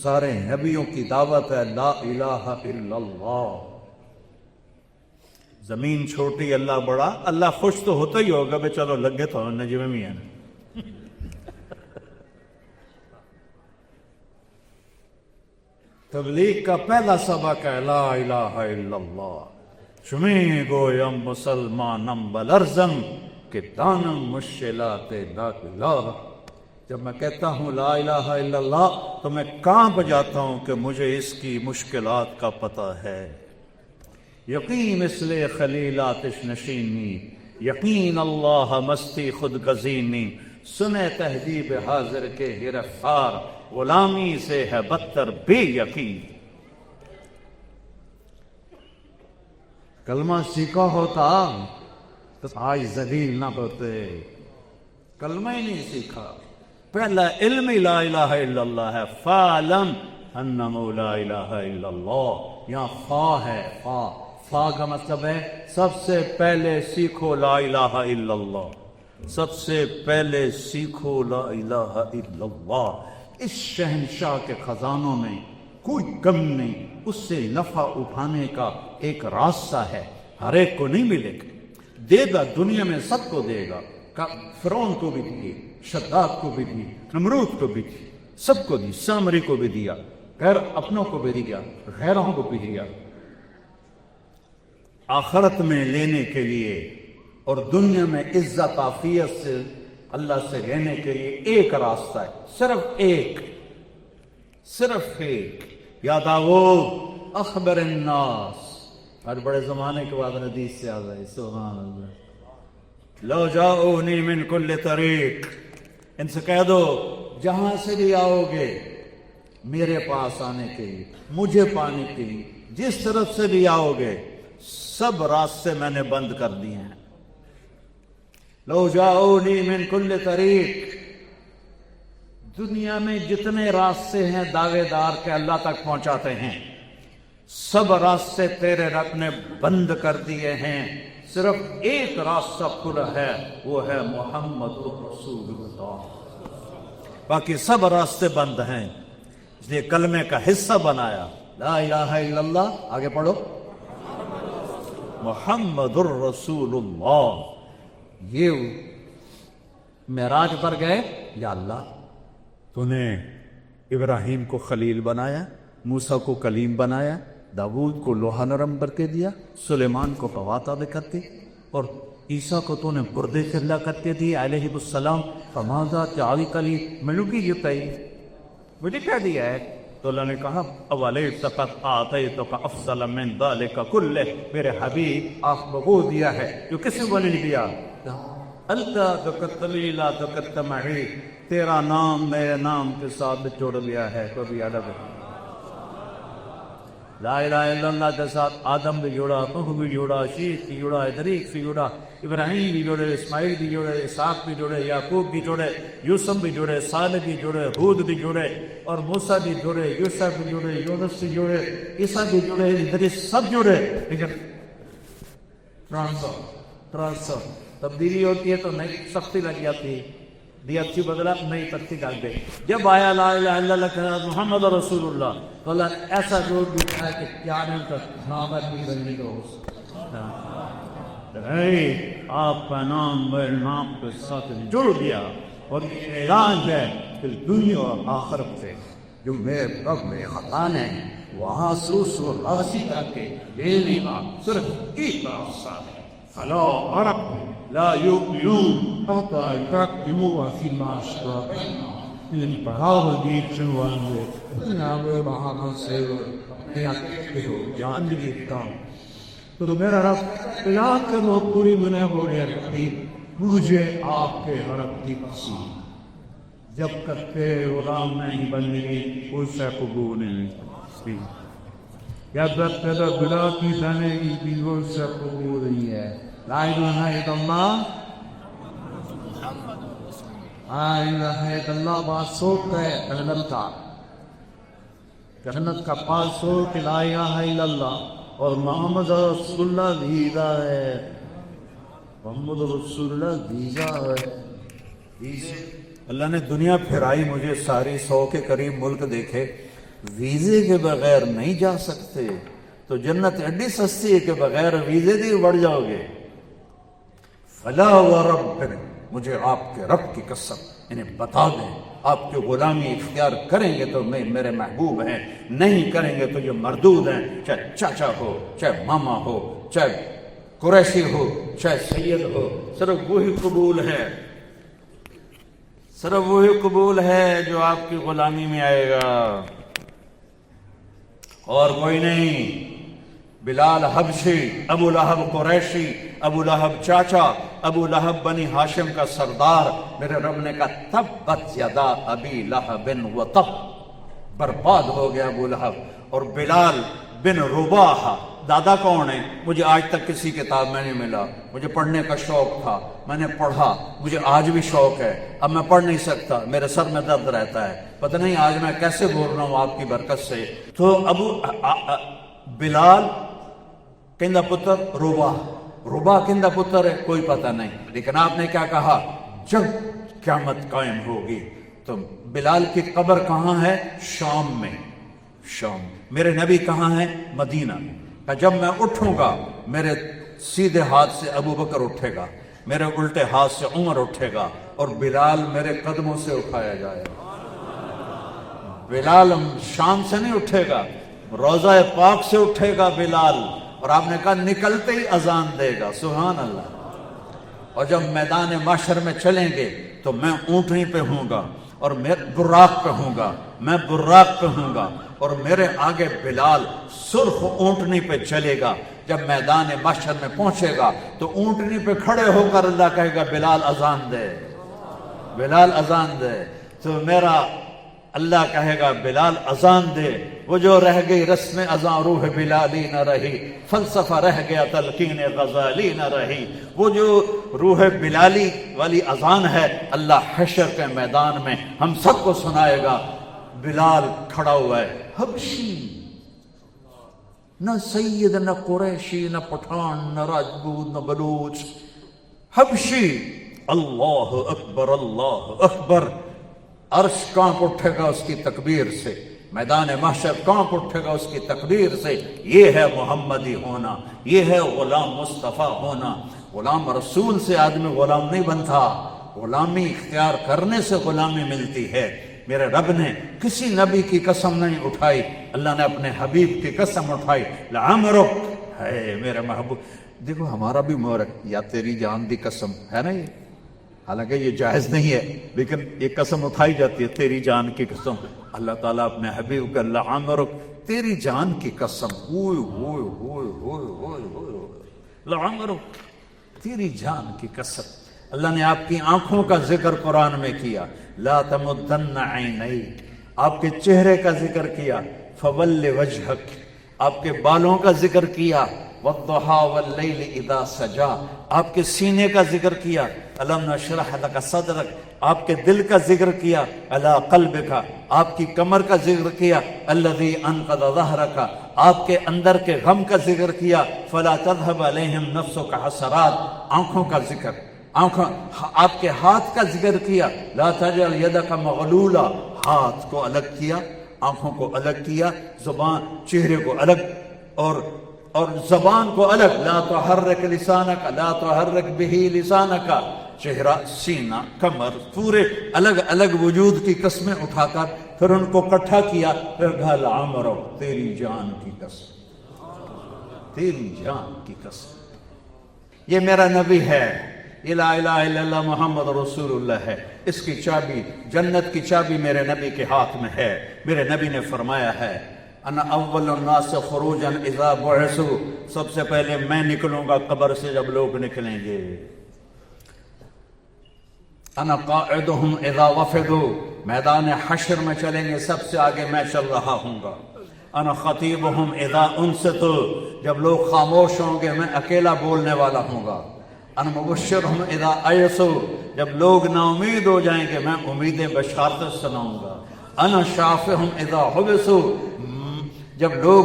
سارے نبیوں کی دعوت ہے لا الہ الا اللہ. زمین چھوٹی اللہ بڑا، اللہ خوش تو ہوتا ہی ہوگا بھائی چلو لگے تو نجم میں ہے. تبلیغ کا پہلا سبق ہے لا الہ الا اللہ. شمی گویم مسلمانم بلرزم کہ دانم مشکلات لا الہ. جب میں کہتا ہوں لا الہ الا اللہ تو میں کانپ جاتا ہوں کہ مجھے اس کی مشکلات کا پتہ ہے. یقین مثل خلیل آتش نشینی، یقین اللہ مستی خود گزینی. سنے تہذیب حاضر کے گرفتار، غلامی سے ہے بدتر بے یقین. کلمہ سیکھا ہوتا تو آج ذلیل نہ ہوتے. کلمہ ہی نہیں سیکھا. پہلا علم لا الہ الا اللہ ہے. فَعْلَمْ أَنَّهُ لَا إِلَهَ إِلَّا اللَّهُ. یہاں فا ہے. فا کا مطلب ہے سب سے پہلے سیکھو لا الہ الا اللہ. سب سے پہلے سیکھو لا الہ الا اللہ. اس شہنشاہ کے خزانوں میں کوئی کمی نہیں. اس سے نفع اٹھانے کا ایک راستہ ہے. ہر ایک کو نہیں ملے گا، دے گا دنیا میں سب کو دے گا. فرعون کو بھی دیے، شداد کو بھی دی، نمرود کو بھی دی، سب کو دی. سامری کو بھی دیا، غیر اپنوں کو بھی دیا، غیروں کو بھی دیا. آخرت میں لینے کے لیے اور دنیا میں عزت عافیت سے اللہ سے لینے کے لیے ایک راستہ ہے، صرف ایک. یا داؤد اخبر الناس. ہر بڑے زمانے کے بعد حدیث سے آ گئے. سبحان اللہ. لو جاؤنی من کل طریق، ان سے کہہ دو جہاں سے بھی آؤ گے میرے پاس آنے کے لیے، مجھے پانے کے لیے، جس طرف سے بھی آؤ گے سب راستے میں نے بند کر دیے ہیں. لو جاؤنی من کل طریق. دنیا میں جتنے راستے ہیں دعوے دار کے اللہ تک پہنچاتے ہیں، سب راستے تیرے رب نے بند کر دیے ہیں. صرف ایک راستہ کھلا ہے، وہ ہے محمد رسول اللہ. باقی سب راستے بند ہیں. اس لیے کلمے کا حصہ بنایا لا الہ الا اللہ. آگے پڑھو محمد الرسول اللہ. یہ معراج پر گئے، یا اللہ تو نے ابراہیم کو خلیل بنایا، موسیٰ کو کلیم بنایا، داؤد کو لوہا نرم کر کے دیا، سلیمان کو قوات عطا کر دی. اور عیسیٰ کو تو نے پردے سے اللہ کرتے دیے علیہ السلام، فماذا جعلت لی ملوکیتین، مجھے کیا دیا ہے؟ تو اللہ نے کہا اولیس قد آتیتک افضل من ذلک کلہ، میرے حبیب آپ کو وہ دیا ہے جو کسی کو نہیں دیا۔ انت ذکرت لی لا ذکرت معی، تیرا نام میرے نام کے ساتھ جوڑ لیا ہے، کبھی الگ ہے۔ لا الہ الا اللہ کے ساتھ آدم بھی جوڑا، نوح بھی جوڑا، شیخ بھی جوڑا، ادریس بھی جوڑا، ابراہیم بھی جوڑے، اسماعیل بھی جوڑے، اسحاق بھی جوڑے، یعقوب بھی جوڑے، یوسف بھی جوڑے، صالح بھی جوڑے، ہود بھی جوڑے، اور موسیٰ بھی جوڑے، یوسف بھی جوڑے، یونس بھی جوڑے، عیسیٰ بھی جوڑے، ادریس سب جوڑے، لیکن ٹرانسفر تبدیلی ہوتی ہے تو نئی سختی لگ جاتی، دی اچھی بدلا نئی تختی ڈال دے۔ جب آیا لا الہ الا اللہ کہ محمد رسول اللہ، تو اللہ نے ایسا جوڑ دکھایا کہ کیا نہیں تک نامت بھی بنی دو۔ آپ کا نام میرے نام کے ساتھ جڑ گیا، اور یہ اعلان ہے کہ دنیا اور آخرت سے جو میرے رب میں خطان ہے وہاں سوس و راسی کر کے میری بات صرف ایک راستہ ہے، فلا عرب لا يؤمنون حتى يحكموا فيما شجر بينهم ان پڑھاو دی چنوانوے نامے بہانا سے جان دی کام تو میرا رب بلا کرو پوری بنے ہو رہی مجھے آپ کے رب کی قسم، جب تک کہ غلام نہیں بننے گی اسے قبول نہیں، جب تک کہ بلا کی بنے گی بھی اسے قبول نہیں ہے۔ لا الہ الا اللہ، لا الہ الا اللہ باسوٹ ہے جنت کا پاسوٹ لا الہ الا اللہ، اور محمد رسول اللہ ویزا ہے، محمد رسول اللہ ویزا ہے۔ اللہ نے دنیا پھرائی مجھے ساری، 100 کے قریب ملک دیکھے، ویزے کے بغیر نہیں جا سکتے، تو جنت ایڈی سستی ہے کہ بغیر ویزے دی بڑھ جاؤ گے۔ فلا ورب، مجھے آپ کے رب کی قسم انہیں بتا دیں، آپ کی غلامی اختیار کریں گے تو میرے محبوب ہیں، نہیں کریں گے تو یہ مردود ہیں، چاہے چاچا ہو، چاہے ماما ہو، چاہے قریشی ہو، چاہے سید ہو، صرف وہی قبول ہے، صرف وہی قبول ہے جو آپ کی غلامی میں آئے گا، اور کوئی نہیں۔ بلال حبشی، ابو لہب قریشی، ابو لہب چاچا، ابو لہب بنی ہاشم کا سردار، میرے رب نے کہا تبت یدا ابی لہب و تب، برباد ہو گیا ابو لہب۔ اور بلال بن رباح دادا کون ہے؟ مجھے آج تک کسی کتاب میں نہیں ملا، مجھے پڑھنے کا شوق تھا، میں نے پڑھا، مجھے آج بھی شوق ہے، اب میں پڑھ نہیں سکتا، میرے سر میں درد رہتا ہے، پتہ نہیں آج میں کیسے بول رہا ہوں آپ کی برکت سے۔ تو بلال کہندہ پتر ربا کہندہ پتر ہے کوئی پتہ نہیں، لیکن آپ نے کیا کہا؟ جب قیامت قائم ہوگی تو بلال کی قبر کہاں ہے؟ شام میں، شام۔ میرے نبی کہاں ہے؟ مدینہ میں۔ کہ جب میں اٹھوں گا میرے سیدھے ہاتھ سے ابو بکر اٹھے گا، میرے الٹے ہاتھ سے عمر اٹھے گا، اور بلال میرے قدموں سے اٹھایا جائے گا۔ بلال شام سے نہیں اٹھے گا، روضہ پاک سے اٹھے گا بلال، اور آپ نے کہا نکلتے ہی اذان دے گا، سبحان اللہ۔ اور جب میدان محشر میں چلیں گے تو میں اونٹنی پہ ہوں گا، اور میں براق پہ ہوں گا، میں براق پہ ہوں گا، اور میرے آگے بلال سرخ اونٹنی پہ چلے گا۔ جب میدان محشر میں پہنچے گا تو اونٹنی پہ کھڑے ہو کر اللہ کہے گا بلال اذان دے، بلال اذان دے، تو میرا اللہ کہے گا بلال اذان دے۔ وہ جو رہ گئی رسم اذان روح بلالی نہ رہی، فلسفہ رہ گیا تلقین غزالی نہ رہی، وہ جو روح بلالی والی اذان ہے اللہ حشر کے میدان میں ہم سب کو سنائے گا۔ بلال کھڑا ہوا ہے، حبشی، نہ سید نہ قریشی نہ پٹھان نہ راجپوت نہ بلوچ، حبشی، اللہ اکبر اللہ اکبر، عرش کانپ اٹھے گا اس کی تکبیر سے، میدان محشر کانپ اٹھے گا اس کی تکبیر سے۔ یہ ہے محمدی ہونا، یہ ہے غلام مصطفیٰ ہونا۔ غلام رسول سے آدمی غلام نہیں بنتا، غلامی اختیار کرنے سے غلامی ملتی ہے۔ میرے رب نے کسی نبی کی قسم نہیں اٹھائی، اللہ نے اپنے حبیب کی قسم اٹھائی، لعمرک، ہے میرے محبوب، دیکھو ہمارا بھی مور یا تیری جان دی قسم ہے نا، یہ حالانکہ یہ جائز نہیں ہے لیکن یہ قسم اٹھائی جاتی ہے، تیری جان کی قسم۔ اللہ تعالیٰ اپنے حبیب کا لعمرک، تیری جان کی قسم، ہوئے ہوئے ہوئے ہوئے ہوئے ہوئے لعمرک، تیری جان کی قسم۔ اللہ نے آپ کی آنکھوں کا ذکر قرآن میں کیا، لا تمدن عینیک، آپ کے چہرے کا ذکر کیا، فول وجہک، آپ کے بالوں کا ذکر کیا، والضحی واللیل اذا سجا، آپ کے سینے کا ذکر کیا، الم نشرح لک صدرک، آپ کے دل کا ذکر کیا، علی قلبک، آپ کی کمر کا ذکر کیا، الذی انقض ظہرک، آپ کے اندر کے غم کا ذکر کیا، فلا تذهب علیہم نفسک حسرات، آنکھوں کا ذکر، آپ کے ہاتھ کا ذکر کیا، لا تجعل یدک مغلولہ، ہاتھ کو الگ کیا، آنکھوں کو الگ کیا، زبان چہرے کو الگ اور زبان کو الگ، لا تحرک لسانک، لا تحرک بہ لسانک، چہرہ، سینہ، کمر، پورے الگ الگ وجود کی قسمیں اٹھا کر پھر ان کو اکٹھا کیا، پھر کہا لعمرو، تیری جان کی قسم، تیری جان کی قسم، یہ میرا نبی ہے، یہ لا الہ الا اللہ محمد رسول اللہ ہے، اس کی چابی، جنت کی چابی میرے نبی کے ہاتھ میں ہے۔ میرے نبی نے فرمایا ہے، انا اول الناس خروجا اذا بعثوا، سب سے پہلے میں نکلوں گا قبر سے جب لوگ نکلیں گے، انا قاعدهم اذا وفدوا، میدان حشر میں چلیں گے سب سے آگے میں چل رہا ہوں گا، انا خطیبهم اذا انصتوا، جب لوگ خاموش ہوں گے میں اکیلا بولنے والا ہوں گا، انا مبشرهم اذا ایسوا، جب لوگ نا امید ہو جائیں گے میں امیدیں بشارت سناؤں گا، انا شافعهم اذا حبسوا، جب لوگ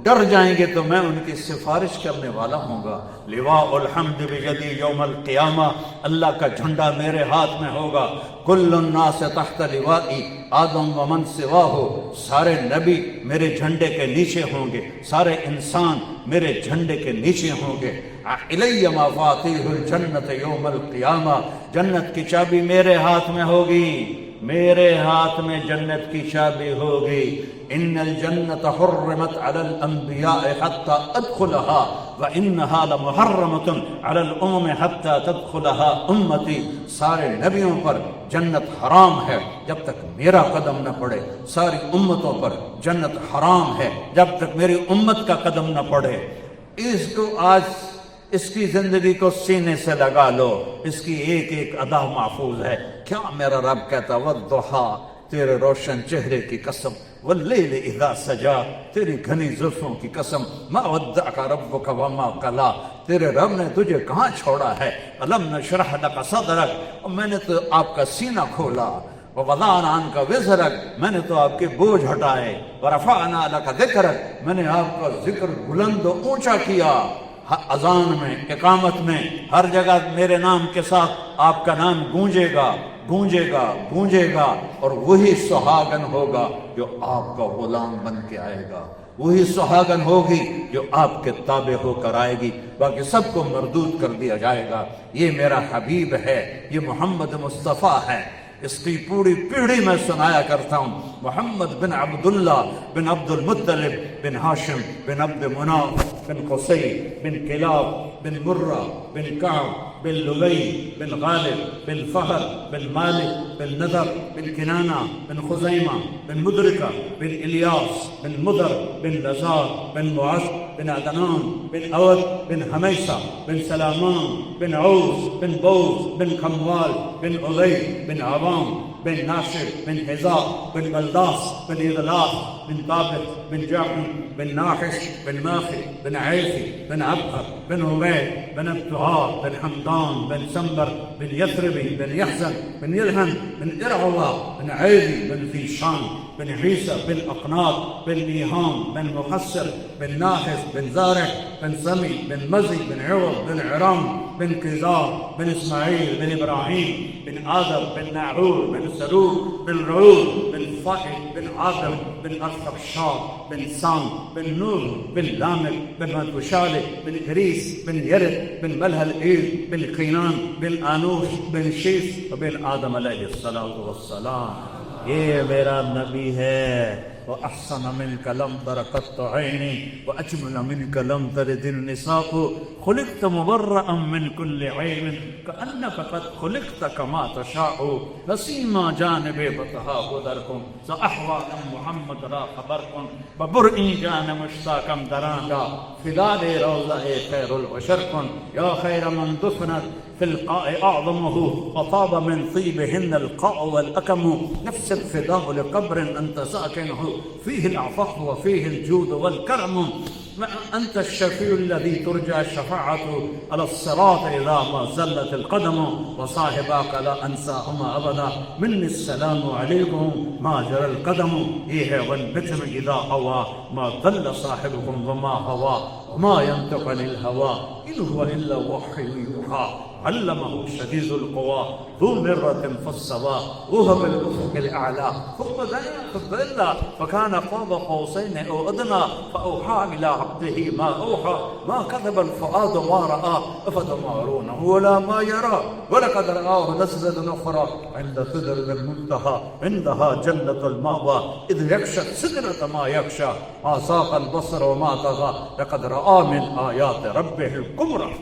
ڈر جائیں گے تو میں ان کی سفارش کرنے والا ہوں گا، لواء الحمد بیدی یوم القیامہ، اللہ کا جھنڈا میرے ہاتھ میں ہوگا، کل الناس تحت لوائی آدم ومن سواہ، سارے نبی میرے جھنڈے کے نیچے ہوں گے، سارے انسان میرے جھنڈے کے نیچے ہوں گے، الی مفاتیح الجنت یوم القیامہ، جنت کی چابی میرے ہاتھ میں ہوگی، میرے ہاتھ میں جنت کی چابی ہوگی، ان الجنت حرمت علی الانبیاء حتی ادخلها وانها لمحرمت علی الامم حتی تدخلها امتی، سارے نبیوں پر جنت حرام ہے جب تک میرا قدم نہ پڑے، ساری امتوں پر جنت حرام ہے جب تک میری امت کا قدم نہ پڑے۔ اس کو آج اس کی زندگی کو سینے سے لگا لو، اس کی ایک ایک ادا محفوظ ہے۔ کیا میرا رب کہتا، والضحیٰ، تیرے روشن چہرے کی قسم، واللیل اذا سجا، تیری گھنی زلفوں کی قسم، ما ودعک ربک وما قلا، تیرے رب نے تجھے کہاں چھوڑا ہے، الم نشرح لک صدرک، اور میں نے تو آپ کا سینہ کھولا، ووضعنا عنک وزرک، میں نے تو آپ کے بوجھ ہٹائے، ورفعنا لک ذکرک، میں نے آپ کا ذکر بلند و اونچا کیا، اذان میں، اقامت میں، ہر جگہ میرے نام کے ساتھ آپ کا نام گونجے گا، گونجے گا، گونجے گا، اور وہی سہاگن ہوگا جو آپ کا غلام بن کے آئے گا، وہی سہاگن ہوگی جو آپ کے تابع ہو کر آئے گی، باقی سب کو مردود کر دیا جائے گا۔ یہ میرا حبیب ہے، یہ محمد مصطفیٰ ہے، اس کی پوری پیڑھی میں سنایا کرتا ہوں، محمد بن عبداللہ بن عبد المطلب بن ہاشم بن عبد مناف بن قصی بن کلاب بن مرہ بن کعب بن لبی بن غالب بن فہر بن مالک بن نذر بن کنانہ بن خزیمہ بن مدرکہ بن الیاس بن مدر بن لزار بن معاذ بن عدنان بن اود بن حمیسہ بن سلامان بن عوس بن بوز بن کموال بن علی بن عوام بن ناشر بن حذاء بن بلداس بن اغلاق بن ثابت بن جعفر بن ناحش بن ماخي بن عيثي بن عبقر بن عبيد بن ابتهار بن حمدان بن سنبر بن يثربي بن يحزن بن يلهم بن إرعوة بن عيدي بن فيشان بن عيسى بن أقناط بن ميهام بن مقصر بن ناحس بن زارع بن سمي بن مزي بن عوض بن عرام بن كزار بن إسماعيل بن إبراهيم بن آدم بن ناعور بن سرور بن رعود بن فائد بن عادم بن أرخبشار بن سام بن نور بن لامك بن مدوشالي بن إريس بن يرد بن ملهل إيل بن قينان بن آنوش بن شيس وبن آدم عليه الصلاة والسلام. یہ میرا نبی ہے. وأحسن منك لم تر قط عيني وأجمل منك لم تلد النساء خلقت مبرأ من كل عيب كأنك قد خلقت كما تشاء نسيما جانب بطها بدركم سأحوى محمد را خبركم ببرئي جان مشتاقم درانگا فداد روضة خير البشركم يا خير من دفنت في القاء أعظمه وطاب من طيبهن القاء والأكم نفس الفداء لقبر أنت ساكنه فيه العفاف وفيه الجود والكرم أنت الشفيع الذي ترجى الشفاعة على الصراط إذا ما زلت القدم وصاحباك لا أنساهما أبدا مني السلام عليكم ما جرى القدم إيه والبتم إذا هوى ما ضل صاحبكم وما هوى وما ينطق عن الهوى إن هو إلا وحي يوحى علمه شديد القوى ذو مرة فالصوى وهو بالأفق الأعلى ثم دنا فكان قاب قوسين أو أدنى فأوحى إلى عبده ما أوحى ما كذب الفؤاد ما رأى أفتمارونه ولا ما يرى ولقد رآه نزلة أخرى عند سدرة المنتهى عندها جنة المأوى إذ يخشى سدرة ما يخشى ما ساق البصر وما طغى لقد رأى من آيات ربه الكبرى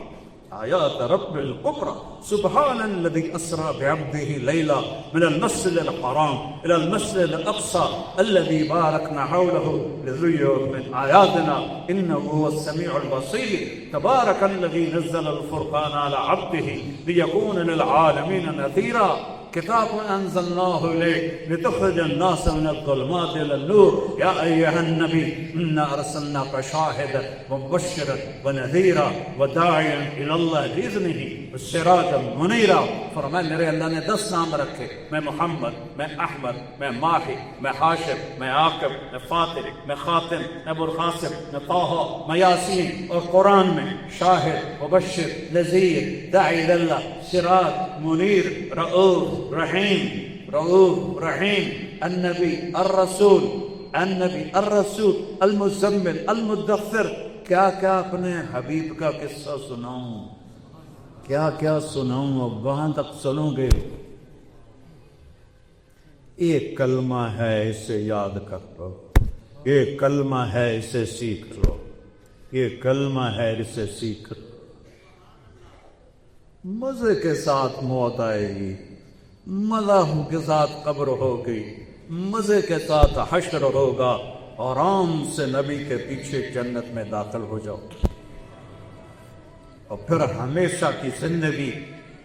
آيات رب الكبرى سبحان الذي أسرى بعبده ليلا من المسجد الحرام إلى المسجد الأقصى الذي باركنا حوله لنريه من آياتنا إنه هو السميع البصير تبارك الذي نزل الفرقان على عبده ليكون للعالمين نذيرا كتاب أنزلناه إليك لتخرج الناس من الظلمات إلى النور يا أيها النبي إنا أرسلناك شاهدا ومبشرا ونذيرا وداعيا إلى الله بإذنه والسراجا منيرا. فرمائے میرے اللہ نے 10 نام رکھے میں محمد میں احمد میں ماہی میں حاشر میں عاقب میں فاتر میں خاتم میں ابوالقاسم میں طه میں یاسین اور قرآن میں شاہد مبشر نذیر داعی اللہ سراج منیر رؤوف رحیم النبی الرسول المزمل المدثر. کیا کیا اپنے حبیب کا قصہ سناؤں کیا کیا سناؤں اب وہاں تک چلوں گے. ایک کلمہ ہے اسے یاد کر لو ایک کلمہ ہے اسے سیکھ لو ایک کلمہ ہے اسے سیکھ لو. مزے کے ساتھ موت آئے گی مزاحوں کے ساتھ قبر ہوگی مزے کے ساتھ حشر ہوگا آرام سے نبی کے پیچھے جنت میں داخل ہو جاؤ اور پھر ہمیشہ کی زندگی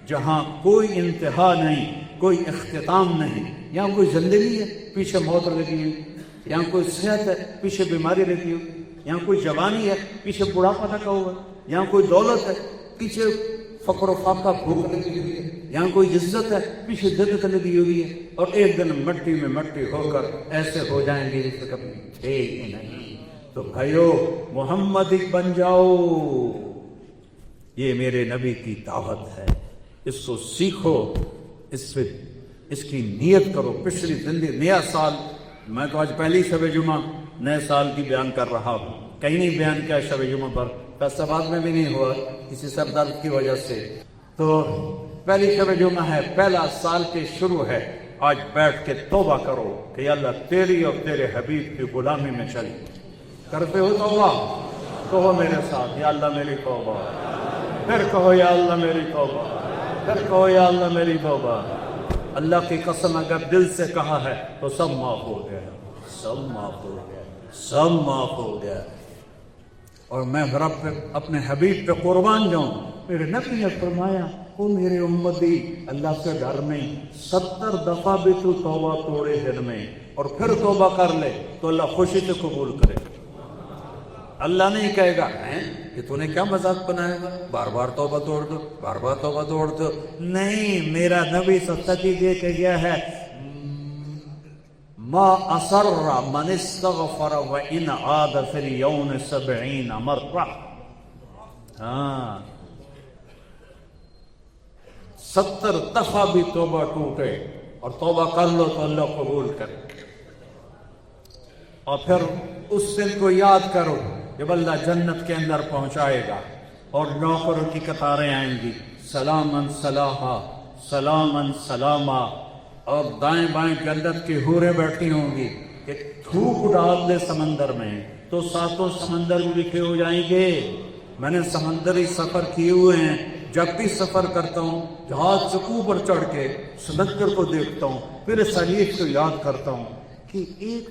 جہاں کوئی انتہا نہیں کوئی اختتام نہیں. یہاں کوئی زندگی ہے پیچھے موت لگی ہوئی یہاں کوئی صحت ہے پیچھے بیماری لگی ہوئی یہاں کوئی جوانی ہے پیچھے بڑھاپا لگا ہوا یہاں کوئی دولت ہے پیچھے فقر و فاقہ بھوک لگی ہوئی ہے یہاں کوئی عزت ہے پیچھے ذلت لگی ہوئی ہے اور ایک دن مٹی میں مٹی ہو کر ایسے ہو جائیں گے جیسے کبھی تھے ہی نہیں. تو بھائیو محمدی بن جاؤ یہ میرے نبی کی دعوت ہے. اس کو سیکھو اس کی نیت کرو. پچھلی زندگی نیا سال میں تو آج پہلی شب جمعہ نئے سال کی بیان کر رہا ہوں کہیں نہیں بیان کیا شب جمعہ پر فیصلات میں بھی نہیں ہوا کسی سر درد کی وجہ سے. تو پہلی شب جمعہ ہے پہلا سال کی شروع ہے. آج بیٹھ کے توبہ کرو کہ یا اللہ تیری اور تیرے حبیب کی غلامی میں چلی. کرتے ہو توبہ کہو میرے ساتھ یا اللہ میری توبہ. پھر کہو یا اللہ میری توبہ. پھر کہو یا اللہ میری توبہ. اللہ کی قسم اگر دل سے کہا ہے تو سب معاف ہو گیا سب معاف ہو گیا سب معاف ہو گیا. اور میں رب پہ اپنے حبیب پہ قربان جاؤں. میرے نبی نے فرمایا او میرے امتی اللہ سے ڈر نہیں 70 دفعہ بھی تو توبہ توڑے دن میں اور پھر توبہ کر لے تو اللہ خوشی سے قبول کرے. اللہ نہیں کہے گا کہ تو نے کیا مذاق بنایا گا بار بار توبہ توڑ دو بار بار توبہ توڑ دو. نہیں میرا نبی سچ یہ کہ گیا ہے ما اصر من استغفر وان عاد في اليوم 70 مرة. 70 دفعہ بھی توبہ ٹوٹے اور توبہ کر لو تو اللہ قبول کرے. اور پھر اس دن کو یاد کرو جب اللہ جنت کے اندر پہنچائے گا اور نوکروں کی قطاریں آئیں گی سلامن سلاما سلامن سلاما اور دائیں بائیں جنت کی حوریں بیٹھی ہوں گی کہ تھوک ڈال دے سمندر میں تو ساتوں سمندر بھی لکھے ہو جائیں گے۔ میں نے سمندری سفر کیے ہوئے ہیں، جب بھی سفر کرتا ہوں جہاز چکو پر چڑھ کے سمندر کو دیکھتا ہوں، پھر اس حدیث کو یاد کرتا ہوں کہ ایک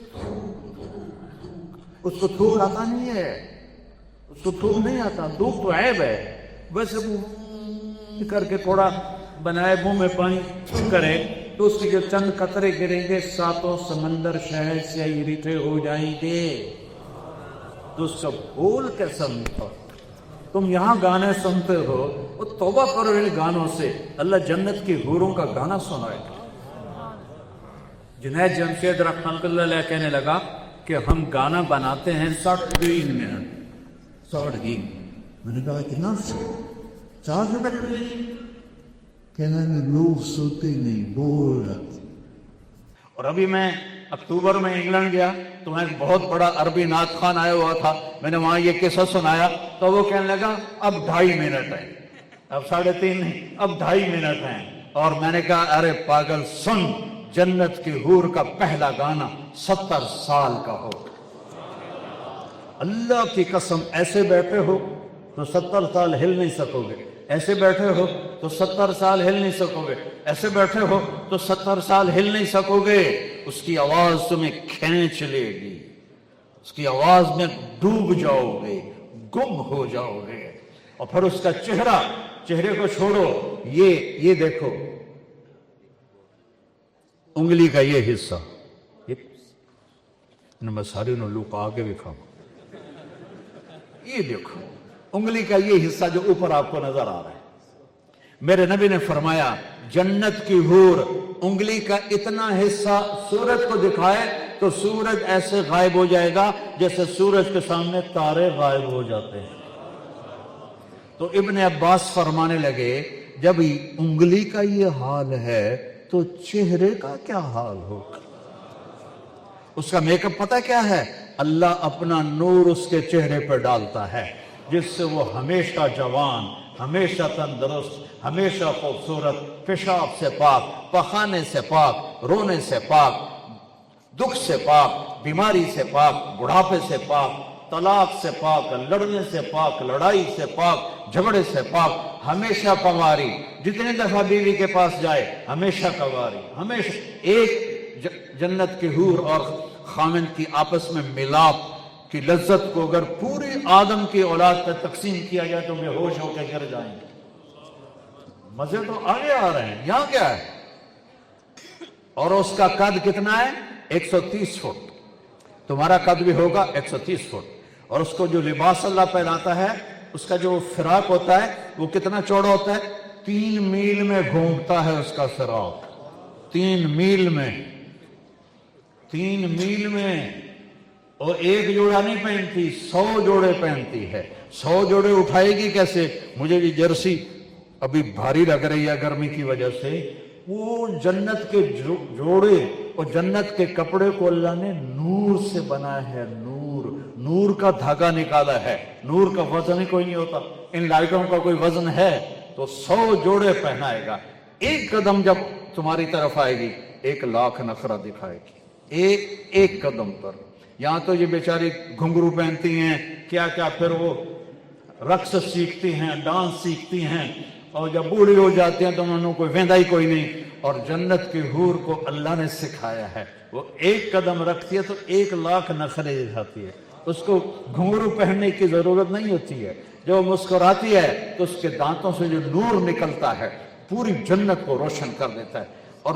اس کو تھوک آتا نہیں ہے، اس کو تھوک نہیں آتا، دھوپ تو عیب ہے، بس کر کے تھوڑا بنائے منہ میں پانی کرے تو اس کے جو چند قطرے گریں گے ساتوں سمندر شہد سے اکٹھے ہو جائیں گے۔ تو اس کا بول کیسا میٹھا! تم یہاں گانے سنتے ہو، وہ توبہ کرو ان گانوں سے، اللہ جنت کی حوروں کا گانا سنائے۔ جنید جمشید رحمۃ اللہ علیہ کہنے لگا کہ ہم گانا بناتے ہیں 60 منٹ، 60 میں نے کہا کتنا 4 منٹ کہنا لوگ سوتے نہیں بول رہے۔ اور ابھی میں اکتوبر میں انگلینڈ گیا تو میں ایک بہت بڑا عربی نعت خوان آیا ہوا تھا، میں نے وہاں یہ قصہ سنایا تو وہ کہنے لگا اب 2.5 منٹ ہے، اب 3.5 نہیں، اب 2.5 منٹ ہیں۔ اور میں نے کہا ارے پاگل سن، جنت کی حور کا پہلا گانا 70 سال کا ہو۔ اللہ کی قسم ایسے بیٹھے ہو تو 70 سال ہل نہیں سکو گے، ایسے بیٹھے ہو تو 70 سال ہل نہیں سکو گے، ایسے بیٹھے ہو تو 70 سال ہل نہیں سکو گے۔ اس کی آواز تمہیں کھینچ لے گی، اس کی آواز میں ڈوب جاؤ گے، گم ہو جاؤ گے۔ اور پھر اس کا چہرے کو چھوڑو، یہ دیکھو انگلی کا یہ حصہ، میں ساری لوگ آگے بھی کھاؤں، یہ دیکھو انگلی کا یہ حصہ جو اوپر آپ کو نظر آ رہا ہے۔ میرے نبی نے فرمایا جنت کی حور انگلی کا اتنا حصہ سورج کو دکھائے تو سورج ایسے غائب ہو جائے گا جیسے سورج کے سامنے تارے غائب ہو جاتے ہیں۔ تو ابن عباس فرمانے لگے جب انگلی کا یہ حال ہے تو چہرے کا کیا حال ہوگا؟ اس کا میک اپ پتہ کیا ہے؟ اللہ اپنا نور اس کے چہرے پر ڈالتا ہے جس سے وہ ہمیشہ جوان، ہمیشہ تندرست، ہمیشہ خوبصورت، پیشاب سے پاک، پخانے سے پاک، رونے سے پاک، دکھ سے پاک، بیماری سے پاک، بڑھاپے سے پاک، طلاق سے پاک، لڑنے سے پاک، لڑائی سے پاک، جھگڑے سے پاک، ہمیشہ کنواری، جتنے دفعہ بیوی کے پاس جائے ہمیشہ کنواری، ہمیشہ ایک جنت کی حور اور خامند کی آپس میں ملاپ کی لذت کو اگر پوری آدم کی اولاد پر تقسیم کیا جائے تو بے ہوش ہو کے گر جائیں گے۔ مزے تو آگے آ رہے ہیں، یہاں کیا ہے؟ اور اس کا قد کتنا ہے؟ 130 فٹ، تمہارا قد بھی ہوگا 130 فٹ۔ اور اس کو جو لباس اللہ پہناتا ہے، اس کا جو فراق ہوتا ہے وہ کتنا چوڑا ہوتا ہے؟ 3 میل میں گھومتا ہے اس کا فراق، 3 میل میں، 3 میل میں۔ اور ایک جوڑا نہیں پہنتی، 100 جوڑے پہنتی ہے۔ 100 جوڑے اٹھائے گی کیسے؟ مجھے یہ جرسی ابھی بھاری لگ رہی ہے گرمی کی وجہ سے۔ وہ جنت کے جوڑے اور جنت کے کپڑے کو اللہ نے نور سے بنایا ہے، نور کا دھاگا نکالا ہے، نور کا وزن ہی کوئی نہیں ہوتا۔ ان لائٹوں کا کوئی وزن ہے تو 100 جوڑے پہنائے گا۔ ایک قدم جب تمہاری طرف آئے گی 1 لاکھ نخرہ دکھائے گی، ایک قدم پر۔ یہاں تو یہ بیچاری گھنگرو پہنتی ہیں، کیا پھر وہ رقص سیکھتی ہیں، ڈانس سیکھتی ہیں، اور جب بوڑھی ہو جاتی ہیں تو انہوں نے کوئی ویندا ہی کوئی نہیں۔ اور جنت کی حور کو اللہ نے سکھایا ہے، وہ 1 قدم رکھتی ہے تو 1 لاکھ نخرے دکھاتی ہے۔ اس کو گھنگرو پہننے کی ضرورت نہیں ہوتی ہے، جب وہ مسکراتی ہے تو اس کے دانتوں سے جو نور نکلتا ہے پوری جنت کو روشن کر دیتا ہے۔ اور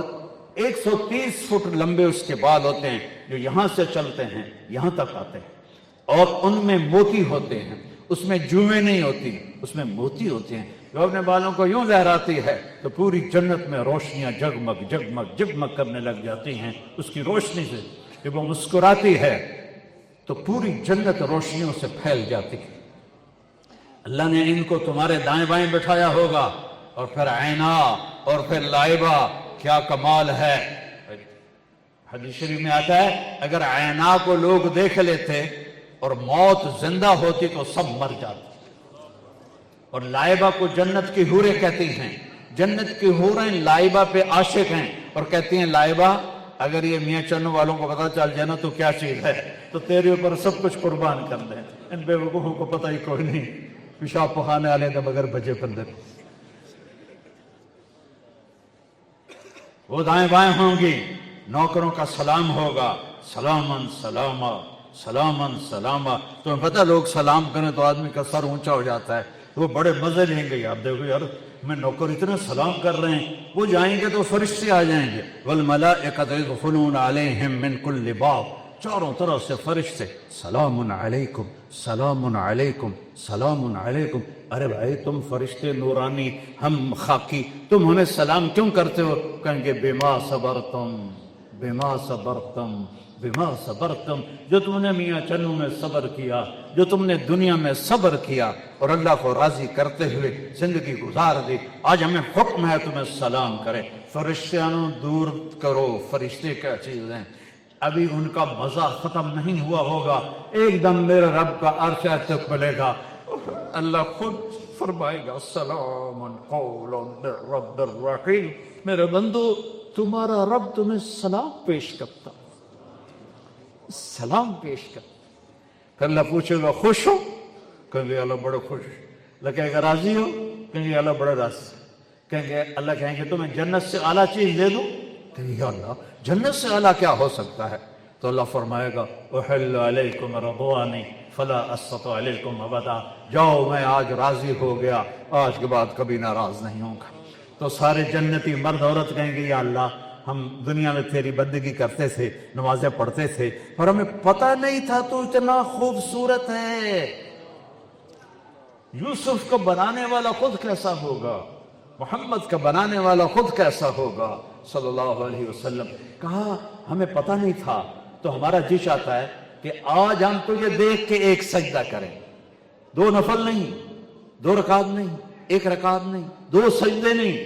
130 فٹ لمبے اس کے بال ہوتے ہیں جو یہاں سے چلتے ہیں یہاں تک آتے ہیں، اور ان میں موتی ہوتے ہیں، اس میں جوئیں نہیں ہوتی، اس میں موتی ہوتے ہیں۔ جو اپنے بالوں کو یوں لہراتی ہے تو پوری جنت میں روشنیاں جگمگ جگمگ جگمگ کرنے لگ جاتی ہیں اس کی روشنی سے۔ جب وہ مسکراتی ہے تو پوری جنت روشنیوں سے پھیل جاتی ہے۔ اللہ نے ان کو تمہارے دائیں بائیں بٹھایا ہوگا، اور پھر عینا اور پھر لائبہ، کیا کمال ہے۔ حدیث شریف میں آتا ہے اگر عینا کو لوگ دیکھ لیتے اور موت زندہ ہوتی تو سب مر جاتے، اور لائبہ کو جنت کی حوریں کہتی ہیں۔ جنت کی حوریں لائبہ پہ عاشق ہیں اور کہتی ہیں لائبہ اگر یہ میاں چنو والوں کو پتہ چل جائے نا تو کیا چیز ہے تو تیرے اوپر سب کچھ قربان کر دیں. ان بے وقوفوں کو پتہ ہی کوئی نہیں, پیشاب پخانے والے تو مگر بجے پندر. وہ دائیں بائیں ہوں گی, نوکروں کا سلام ہوگا, سلامن سلاما سلامن سلاما. تمہیں پتہ لوگ سلام کریں تو آدمی کا سر اونچا ہو جاتا ہے, وہ بڑے مزے لیں گے. آپ دیکھو یار میں نوکر اتنا سلام کر رہے ہیں, وہ جائیں گے تو فرشتے آ جائیں گے. والملائکۃ یدخلون علیہم من کل باب, چاروں طرف سے فرشتے سلام علیکم سلام علیکم سلام علیکم. ارے بھائی تم فرشتے نورانی ہم خاکی, تم ہمیں سلام کیوں کرتے ہو؟ کہیں گے بما صبرتم بما صبرتم بما صبرتم. جو تم نے میاں چنو میں صبر کیا, جو تم نے دنیا میں صبر کیا اور اللہ کو راضی کرتے ہوئے زندگی گزار دی, آج ہمیں حکم ہے تمہیں سلام کریں. فرشتیانوں دور کرو, فرشتے کیا چیز ہیں, ابھی ان کا مزہ ختم نہیں ہوا ہوگا. ایک دم میرے رب کا عرش تک ملے گا, اللہ خود فرمائے گا سلام قول من رب الرحیم. میرے بندو تمہارا رب تمہیں سلام پیش کرتا, سلام پیش کرتا. پھر اللہ پوچھے گا خوش ہو؟ کہیں گے اللہ بڑے خوش. اللہ کہے گا راضی ہو؟ کہیں گے اللہ بڑے راضی. کہیں گے اللہ کہیں گے تمہیں جنت سے اعلیٰ چیز دے دوں؟ کہیں گے اللہ جنت سے اعلیٰ کیا ہو سکتا ہے؟ تو اللہ فرمائے گا احل علیکم رضوانی فلا اسخط علیکم ابدا. جاؤ میں آج راضی ہو گیا, آج کے بعد کبھی ناراض نہیں ہوں گا. تو سارے جنتی مرد عورت کہیں گے یا اللہ ہم دنیا میں تیری بندگی کرتے تھے, نمازیں پڑھتے تھے, اور ہمیں پتہ نہیں تھا تو اتنا خوبصورت ہے. یوسف کو بنانے والا خود کیسا ہوگا, محمد کا بنانے والا خود کیسا ہوگا صلی اللہ علیہ وسلم. کہا ہمیں پتہ نہیں تھا. تو ہمارا جی چاہتا ہے کہ آج ہم تجھے دیکھ کے ایک سجدہ کریں, 2 نفل نہیں, 2 رکعت نہیں, 1 رکعت نہیں, 2 سجدے نہیں,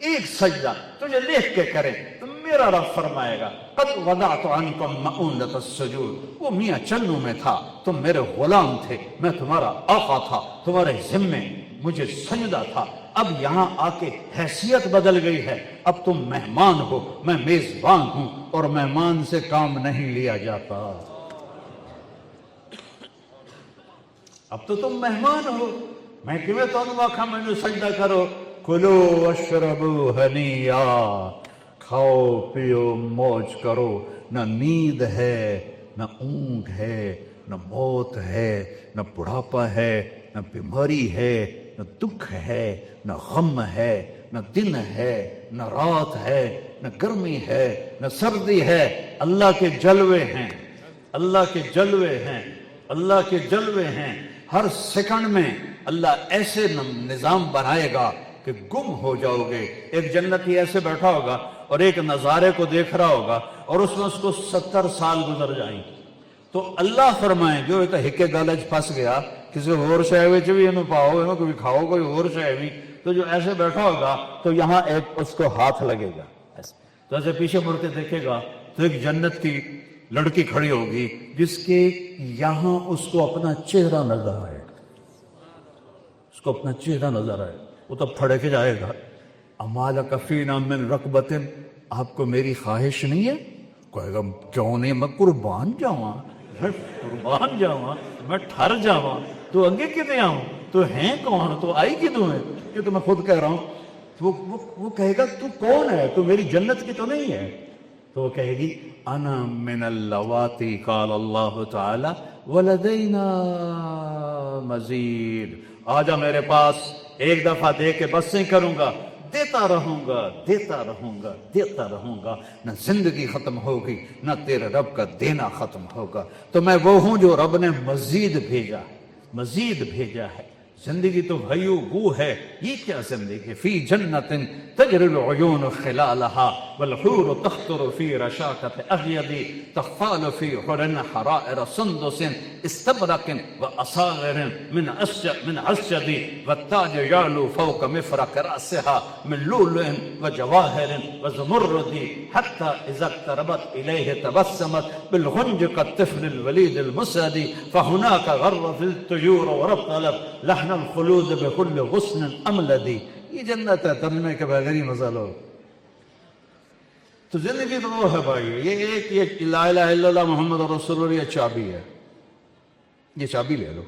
ایک سجدہ تجھے دیکھ کے کریں. تو میرا رب فرمائے گا قد وضعت عنکم مؤونۃ السجود. وہ میاں چنو میں تھا, تم میرے غلام تھے, میں تمہارا آقا تھا, تمہارے ذمے مجھے سجدہ تھا. اب یہاں آ کے حیثیت بدل گئی ہے, اب تم مہمان ہو, میں میزبان ہوں, اور مہمان سے کام نہیں لیا جاتا. اب تو تم مہمان ہو, میں کیویں تانوں آکھاں مینوں سجدہ کرو. کلو واشربو ہنیا, کھاؤ پیو موج کرو. نہ نیند ہے, نہ اونگ ہے, نہ موت ہے, نہ بڑھاپا ہے, نہ بیماری ہے, نہ دکھ ہے, نہ غم ہے, نہ دن ہے, نہ رات ہے, نہ گرمی ہے, نہ سردی ہے. اللہ کے جلوے ہیں, اللہ کے جلوے ہیں, اللہ کے جلوے ہیں. ہر سیکنڈ میں اللہ ایسے نظام بنائے گا کہ گم ہو جاؤ گے. ایک جنتی ایسے بیٹھا ہوگا اور ایک نظارے کو دیکھ رہا ہوگا اور اس میں اس کو 70 سال گزر جائیں. تو اللہ فرمائیں جو ایک ہکے گالج پھنس گیا, کسی اور شے وچ بھی انہوں پاؤ, انہوں کوئی کھاؤ کوئی اور شے بھی, تو جو ایسے بیٹھا ہوگا تو یہاں ایک اس کو ہاتھ لگے گا, تو ایسے پیچھے مڑ کے دیکھے گا تو ایک جنت کی لڑکی کھڑی ہوگی جس کے یہاں اس کو اپنا چہرہ نظر آئے گا, اس کو اپنا چہرہ نظر آئے گا. وہ تو پھڑ کے جائے گا امالک فینا من رغبۃ, آپ کو میری خواہش نہیں ہے؟ کہے گا کیوں نہیں, میں قربان جاواں, میں قربان جاواں, میں ٹھر جاواں, تو اگے کتے آؤں, تو ہیں کون, تو آئی کدوں ہے, یہ تو میں خود کہہ رہا ہوں. وہ کہے گا تو کون ہے, تو میری جنت کی تو نہیں ہے. تو وہ کہے گی انا من اللواتی قال اللہ تعالی ولدینا مزید. آجا میرے پاس, ایک دفعہ دے کے بس نہیں کروں گا, دیتا رہوں گا, دیتا رہوں گا, دیتا رہوں گا. نہ زندگی ختم ہوگی, نہ تیرے رب کا دینا ختم ہوگا. تو میں وہ ہوں جو رب نے مزید بھیجا ہے, مزید بھیجا ہے. زندگی تو بھائیو گو ہے, یہ کیا زندگی؟ فی جنت تجری العیون خلالہا والحور تخطر فی رشاکت اغید تخفال فی حرن حرائر سندس استبرق واصاغر من عسجد والتاج یعلو فوق مفرق رأسها من لؤلؤ وجواہر وزمرد حتی اذا اقتربت الیہ تبسمت بالغنجق الطفل الولید المسعد فهناك غرت الطیور ورطلت لحن الخلود بكل غصن املدی. یہ جنت ہے ترجمے کے بغیر ہی مزہ لو. تو زندگی تو وہ ہے بھائی، یہ لا الہ الا اللہ محمد رسول اللہ یہ چابی ہے، یہ چابی لے لو.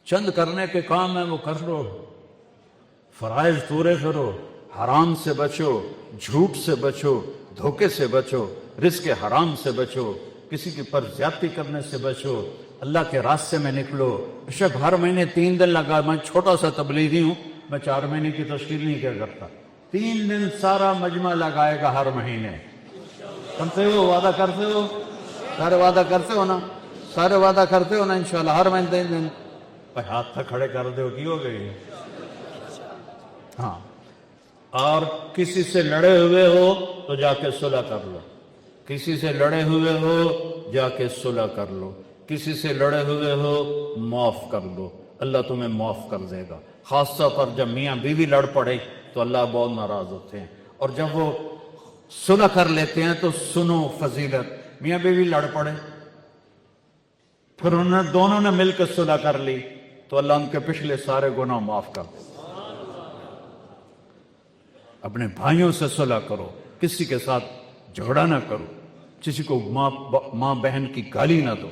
چند کرنے کے کام ہیں وہ کر لو، فرائض پورے کرو، حرام سے بچو، جھوٹ سے بچو، دھوکے سے بچو، رزق حرام سے بچو، کسی کے پر زیادتی کرنے سے بچو، اللہ کے راستے میں نکلو. بشک ہر مہینے 3 دن لگا، میں چھوٹا سا تبلیغی ہوں، میں 4 مہینے کی تشکیل نہیں کیا کرتا. 3 دن سارا مجمع لگائے گا ہر مہینے. سمجھتے ہو؟ وعدہ کرتے ہو؟ سارے وعدہ کرتے ہو نا؟ سارے وعدہ کرتے ہو نا انشاءاللہ ہر مہینے 3 دن؟ بھائی ہاتھ تک کھڑے کر دے ہو کی ہو گئی. ہاں، اور کسی سے لڑے ہوئے ہو تو جا کے صلح کر لو. کسی سے لڑے ہوئے ہو جا کے صلح کر لو. کسی سے لڑے ہوئے ہو معاف کر دو، اللہ تمہیں معاف کر دے گا. خاص طور پر جب میاں بیوی لڑ پڑے تو اللہ بہت ناراض ہوتے ہیں، اور جب وہ صلح کر لیتے ہیں تو سنو فضیلت. میاں بیوی لڑ پڑے، پھر دونوں نے مل کے صلح کر لی تو اللہ ان کے پچھلے سارے گناہ معاف کر دے. اپنے بھائیوں سے صلح کرو، کسی کے ساتھ جھگڑا نہ کرو، کسی کو ماں بہن کی گالی نہ دو،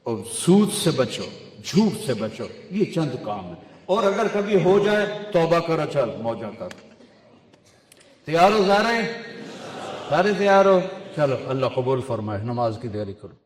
اور سود سے بچو، جھوٹ سے بچو. یہ چند کام ہے، اور اگر کبھی ہو جائے توبہ کرو، چل موجہ کر. تیار ہو سارے؟ سارے تیار ہو؟ چلو اللہ قبول فرمائے. نماز کی تیاری کرو.